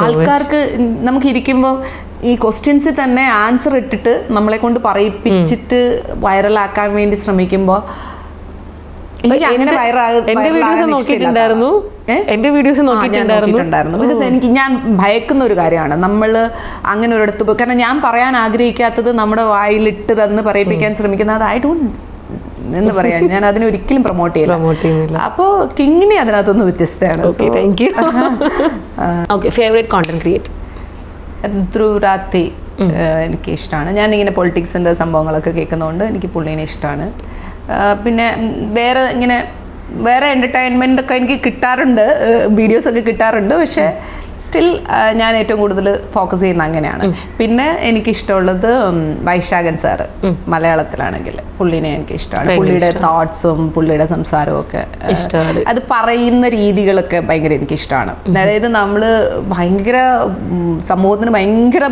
ആൾക്കാർക്ക് നമുക്ക് ഇരിക്കുമ്പോൾ ഈ ക്വസ്റ്റ്യൻസിൽ തന്നെ ആൻസർ ഇട്ടിട്ട് നമ്മളെ കൊണ്ട് പറയിപ്പിച്ചിട്ട് വൈറലാക്കാൻ വേണ്ടി ശ്രമിക്കുമ്പോൾ എനിക്ക് അങ്ങനെ ബിക്കോസ് ഞാൻ ഭയക്കുന്ന ഒരു കാര്യമാണ് നമ്മൾ അങ്ങനെ ഒരിടത്ത്. കാരണം ഞാൻ പറയാൻ ആഗ്രഹിക്കാത്തത് നമ്മുടെ വായിലിട്ട് തന്ന് പറയിപ്പിക്കാൻ ശ്രമിക്കുന്നത് ഐ ഡോണ്ട് എന്ന് പറയാൻ, ഞാൻ അതിനെ ഒരിക്കലും പ്രൊമോട്ട് ചെയ്യില്ല. അപ്പോൾ കിങ്ങിണി അതിനകത്തൊന്ന് വ്യത്യസ്തമാണ്. Favourite content creator? ധ്രുവരാത്തി എനിക്ക് ഇഷ്ടമാണ്. ഞാനിങ്ങനെ പൊളിറ്റിക്സിൻ്റെ സംഭവങ്ങളൊക്കെ കേൾക്കുന്നതുകൊണ്ട് എനിക്ക് പുള്ളീനെ ഇഷ്ടമാണ്. പിന്നെ വേറെ എൻ്റർടൈൻമെൻ്റ് ഒക്കെ എനിക്ക് കിട്ടാറുണ്ട്, വീഡിയോസൊക്കെ കിട്ടാറുണ്ട്. പക്ഷേ സ്റ്റിൽ ഞാൻ ഏറ്റവും കൂടുതൽ ഫോക്കസ് ചെയ്യുന്ന അങ്ങനെയാണ്. പിന്നെ എനിക്കിഷ്ടമുള്ളത് വൈശാഖൻ സാറ്, മലയാളത്തിലാണെങ്കിൽ പുള്ളീനെ എനിക്ക് ഇഷ്ടമാണ്. പുള്ളിയുടെ തോട്ട്സും പുള്ളിയുടെ സംസാരവും ഒക്കെ, അത് പറയുന്ന രീതികളൊക്കെ ഭയങ്കര എനിക്കിഷ്ടമാണ്. അതായത് നമ്മൾ സമൂഹത്തിന് ഭയങ്കര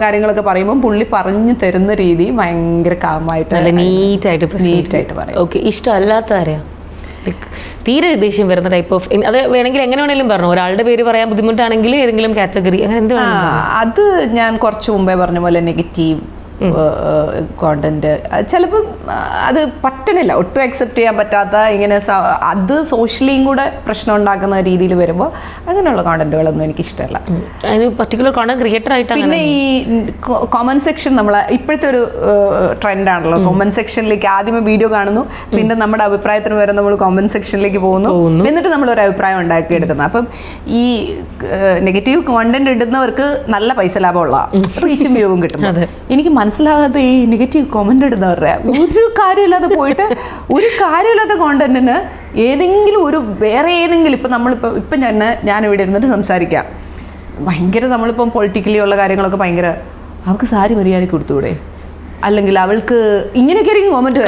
കാര്യങ്ങളൊക്കെ പറയുമ്പോൾ പുള്ളി പറഞ്ഞു തരുന്ന രീതി ഭയങ്കര കാമായിട്ട് നീറ്റായിട്ട് പറയും. ഓക്കെ, ഇഷ്ടമല്ലാത്ത ആരെയാ? തീരെ ദേഷ്യം വരുന്ന ടൈപ്പ് ഓഫ്? അത് വേണമെങ്കിൽ എങ്ങനെ വേണമെങ്കിലും പറഞ്ഞു. ഒരാളുടെ പേര് പറയാൻ ബുദ്ധിമുട്ടാണെങ്കിൽ ഏതെങ്കിലും കാറ്റഗറി അങ്ങനെ എന്ത്? അത് ഞാൻ കുറച്ച് മുമ്പേ പറഞ്ഞ പോലെ നെഗറ്റീവ് കോണ്ടന്റ് ചിലപ്പം അത് പറ്റണില്ല, ഒട്ടും അക്സെപ്റ്റ് ചെയ്യാൻ പറ്റാത്ത ഇങ്ങനെ അത് സോഷ്യലിയും കൂടെ പ്രശ്നം ഉണ്ടാക്കുന്ന രീതിയിൽ വരുമ്പോൾ അങ്ങനെയുള്ള കോണ്ടന്റുകളൊന്നും എനിക്ക് ഇഷ്ടമല്ല. പർട്ടിക്കുലർ കോണ്ടന്റ് ക്രിയേറ്റർ ആയിട്ട് പിന്നെ ഈ കോമന്റ് സെക്ഷൻ നമ്മൾ ഇപ്പോഴത്തെ ഒരു ട്രെൻഡാണല്ലോ, കോമന്റ് സെക്ഷനിലേക്ക് ആദ്യമേ വീഡിയോ കാണുന്നു, പിന്നെ നമ്മുടെ അഭിപ്രായത്തിന് വരെ നമ്മൾ കോമന്റ് സെക്ഷനിലേക്ക് പോകുന്നു, എന്നിട്ട് നമ്മൾ ഒരു അഭിപ്രായം ഉണ്ടാക്കിയെടുക്കുന്നു. അപ്പം ഈ നെഗറ്റീവ് കോണ്ടന്റ് ഇടുന്നവർക്ക് നല്ല പൈസ ലാഭമുള്ള റീച്ചും വ്യൂവും കിട്ടും. എനിക്ക് മനസ്സിലാകാത്ത ഈ നെഗറ്റീവ് കോമന്റ് ഇടുന്നവരുടെ ഒരു കാര്യമില്ലാതെ പോയിട്ട് ഒരു കാര്യമില്ലാത്ത കോണ്ടന്റിന് ഏതെങ്കിലും ഒരു വേറെ ഏതെങ്കിലും ഇപ്പം ഞാനിവിടെ ഇരുന്നിട്ട് സംസാരിക്കാം, ഭയങ്കര നമ്മളിപ്പം പൊളിറ്റിക്കലി ഉള്ള കാര്യങ്ങളൊക്കെ ഭയങ്കര അവൾക്ക് സാരി മര്യാദയ്ക്ക് കൊടുത്തുകൂടെ, അല്ലെങ്കിൽ അവൾക്ക് ഇങ്ങനെയൊക്കെ ആയിരിക്കും കോമന്റ്,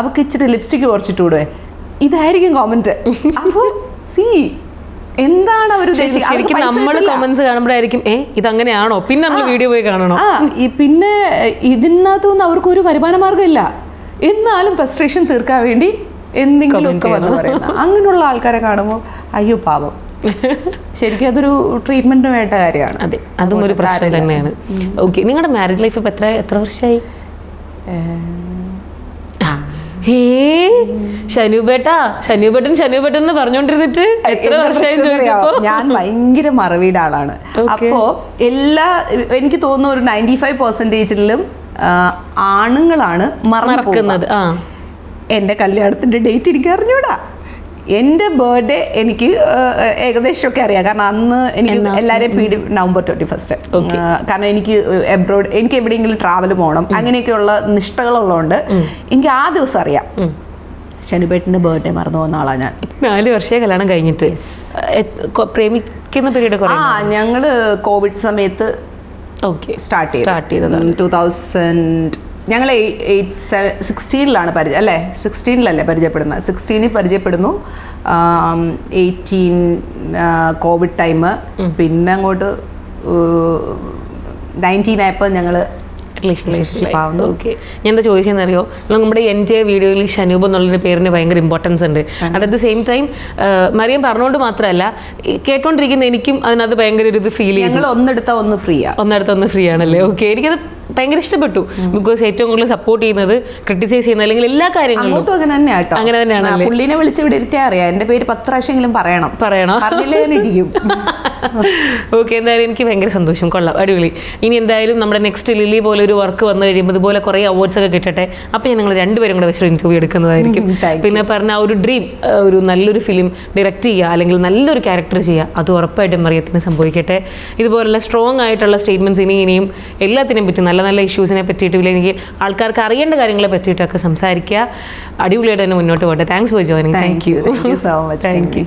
അവൾക്ക് ഇച്ചിരി ലിപ്സ്റ്റിക്ക് കുറച്ചിട്ടൂടെ, ഇതായിരിക്കും കോമന്റ്. അപ്പോൾ എന്താണ് അവർ ശരിക്കും നമ്മൾ കമന്റ്സ് കാണുമ്പോഴായിരിക്കും ഇതങ്ങനെയാണോ, പിന്നെ നമ്മൾ വീഡിയോ പോയി കാണണോ. പിന്നെ ഇതിനകത്തൊന്നും അവർക്ക് ഒരു വരുമാന മാർഗ്ഗമില്ല, എന്നാലും ഫ്രസ്ട്രേഷൻ തീർക്കാൻ വേണ്ടി എന്തെങ്കിലും ഒക്കെ വന്ന് പറയുന്നത്. അങ്ങനെയുള്ള ആൾക്കാരെ കാണുമ്പോൾ അയ്യോ പാവം. ശരിക്കും അതൊരു ട്രീറ്റ്മെന്റിന് വേണ്ട കാര്യമാണ്. അതെ, അതും ഒരു പ്രശ്നം തന്നെയാണ്. ഓക്കെ, നിങ്ങളുടെ മാരേജ് ലൈഫ് ഇപ്പൊ എത്ര വർഷമായി? ഷനുബേട്ടൻ എന്ന് പറഞ്ഞോണ്ടിരുന്നിട്ട് എത്ര വർഷമായി ചോദിച്ചപ്പോ ഞാൻ ഭയങ്കര മറവിയുടെ ആളാണ്. അപ്പോ എനിക്ക് തോന്നുന്നു ഒരു 95% ആണുങ്ങളാണ് മറക്കുന്നത്. എന്റെ കല്യാണത്തിന്റെ ഡേറ്റ് എനിക്ക് അറിഞ്ഞൂടാ. എൻ്റെ ബർത്ത്ഡേ എനിക്ക് ഏകദേശമൊക്കെ അറിയാം, കാരണം അന്ന് എനിക്ക് എല്ലാവരെയും November 21. കാരണം എനിക്ക് എബ്രോഡ്, എനിക്ക് എവിടെയെങ്കിലും ട്രാവൽ പോകണം, അങ്ങനെയൊക്കെയുള്ള നിഷ്ഠകളുള്ളതുകൊണ്ട് എനിക്ക് ആ ദിവസം അറിയാം. ഷനുബേട്ടൻ്റെ ബർത്ത്ഡേ മറന്നു പോകുന്ന ആളാണ് ഞാൻ. 4 വർഷമായി കല്യാണം കഴിഞ്ഞിട്ട്. പ്രേമിക്കുന്ന പീരീഡ് ഞങ്ങള് കോവിഡ് സമയത്ത് സ്റ്റാർട്ട് ചെയ്തത്. 2000 ഞങ്ങൾ 16 പരിചയപ്പെടുന്നത്. 16 പരിചയപ്പെടുന്നു, 18 കോവിഡ് ടൈം, പിന്നെ അങ്ങോട്ട് 19 ആയപ്പോൾ ഞങ്ങൾ റിലേഷൻഷിപ്പ് ആവുന്നു. ഓക്കെ, ഞാൻ എന്താ ചോദിച്ചതെന്നറിയോ, നമ്മുടെ എൻ്റെ വീഡിയോയിൽ ഷനൂബ് എന്നുള്ളൊരു പേരിന് ഭയങ്കര ഇമ്പോർട്ടൻസ് ഉണ്ട്. At the same time Mariyam പറഞ്ഞുകൊണ്ട് മാത്രമല്ല, കേട്ടോണ്ടിരിക്കുന്ന എനിക്കും അതിനകത്ത് ഭയങ്കര ഒരു ഇത് ഫീൽ ചെയ്യും. ഞങ്ങൾ ഒന്നെടുത്ത ഒന്ന് ഫ്രീ ആണല്ലേ. ഓക്കെ, എനിക്കത് ഭയങ്കര ഇഷ്ടപ്പെട്ടു. ബിക്കോസ് ഏറ്റവും കൂടുതൽ സപ്പോർട്ട് ചെയ്യുന്നത്, ക്രിട്ടിസൈസ് ചെയ്യുന്നത്, അല്ലെങ്കിൽ എല്ലാ കാര്യങ്ങളും അങ്ങനെ തന്നെയാണ്. പുള്ളിനെ വിളിച്ച് ഇവിടെ ഇരുത്തിയാൽ അറിയാം, എൻ്റെ പേര് 10 പ്രാവശ്യമെങ്കിലും പറയണം. ഓക്കെ, എന്തായാലും എനിക്ക് ഭയങ്കര സന്തോഷം. കൊള്ളാം, അടിപൊളി. ഇനി എന്തായാലും നമ്മുടെ നെക്സ്റ്റ് ലില്ലി പോലെ ഒരു വർക്ക് വന്നു കഴിയുമ്പോൾ ഇതുപോലെ കുറേ അവാർഡ്സ് ഒക്കെ കിട്ടട്ടെ. അപ്പോൾ ഞാൻ നിങ്ങൾ രണ്ടുപേരും കൂടെ വെച്ചൊരു ഇൻ്റർവ്യൂ എടുക്കുന്നതായിരിക്കും. പിന്നെ പറഞ്ഞ ഒരു ഡ്രീം, ഒരു നല്ലൊരു ഫിലിം ഡയറക്റ്റ് ചെയ്യുക, അല്ലെങ്കിൽ നല്ലൊരു ക്യാരക്ടർ ചെയ്യുക, അത് ഉറപ്പായിട്ടും മറിയത്തിന് സംഭവിക്കട്ടെ. ഇതുപോലുള്ള സ്ട്രോങ് ആയിട്ടുള്ള സ്റ്റേറ്റ്മെൻറ്റ്സ് ഇനിയും എല്ലാത്തിനെയും പറ്റി, നല്ല നല്ല ഇഷ്യൂസിനെ പറ്റിയിട്ടും ഇല്ലെങ്കിൽ ആൾക്കാർക്ക് അറിയേണ്ട കാര്യങ്ങളെ പറ്റിയിട്ടൊക്കെ സംസാരിക്കുക. അടിപൊളിയായിട്ട് തന്നെ മുന്നോട്ട് പോകട്ടെ. Thanks for joining. Thank you so much. Thank you.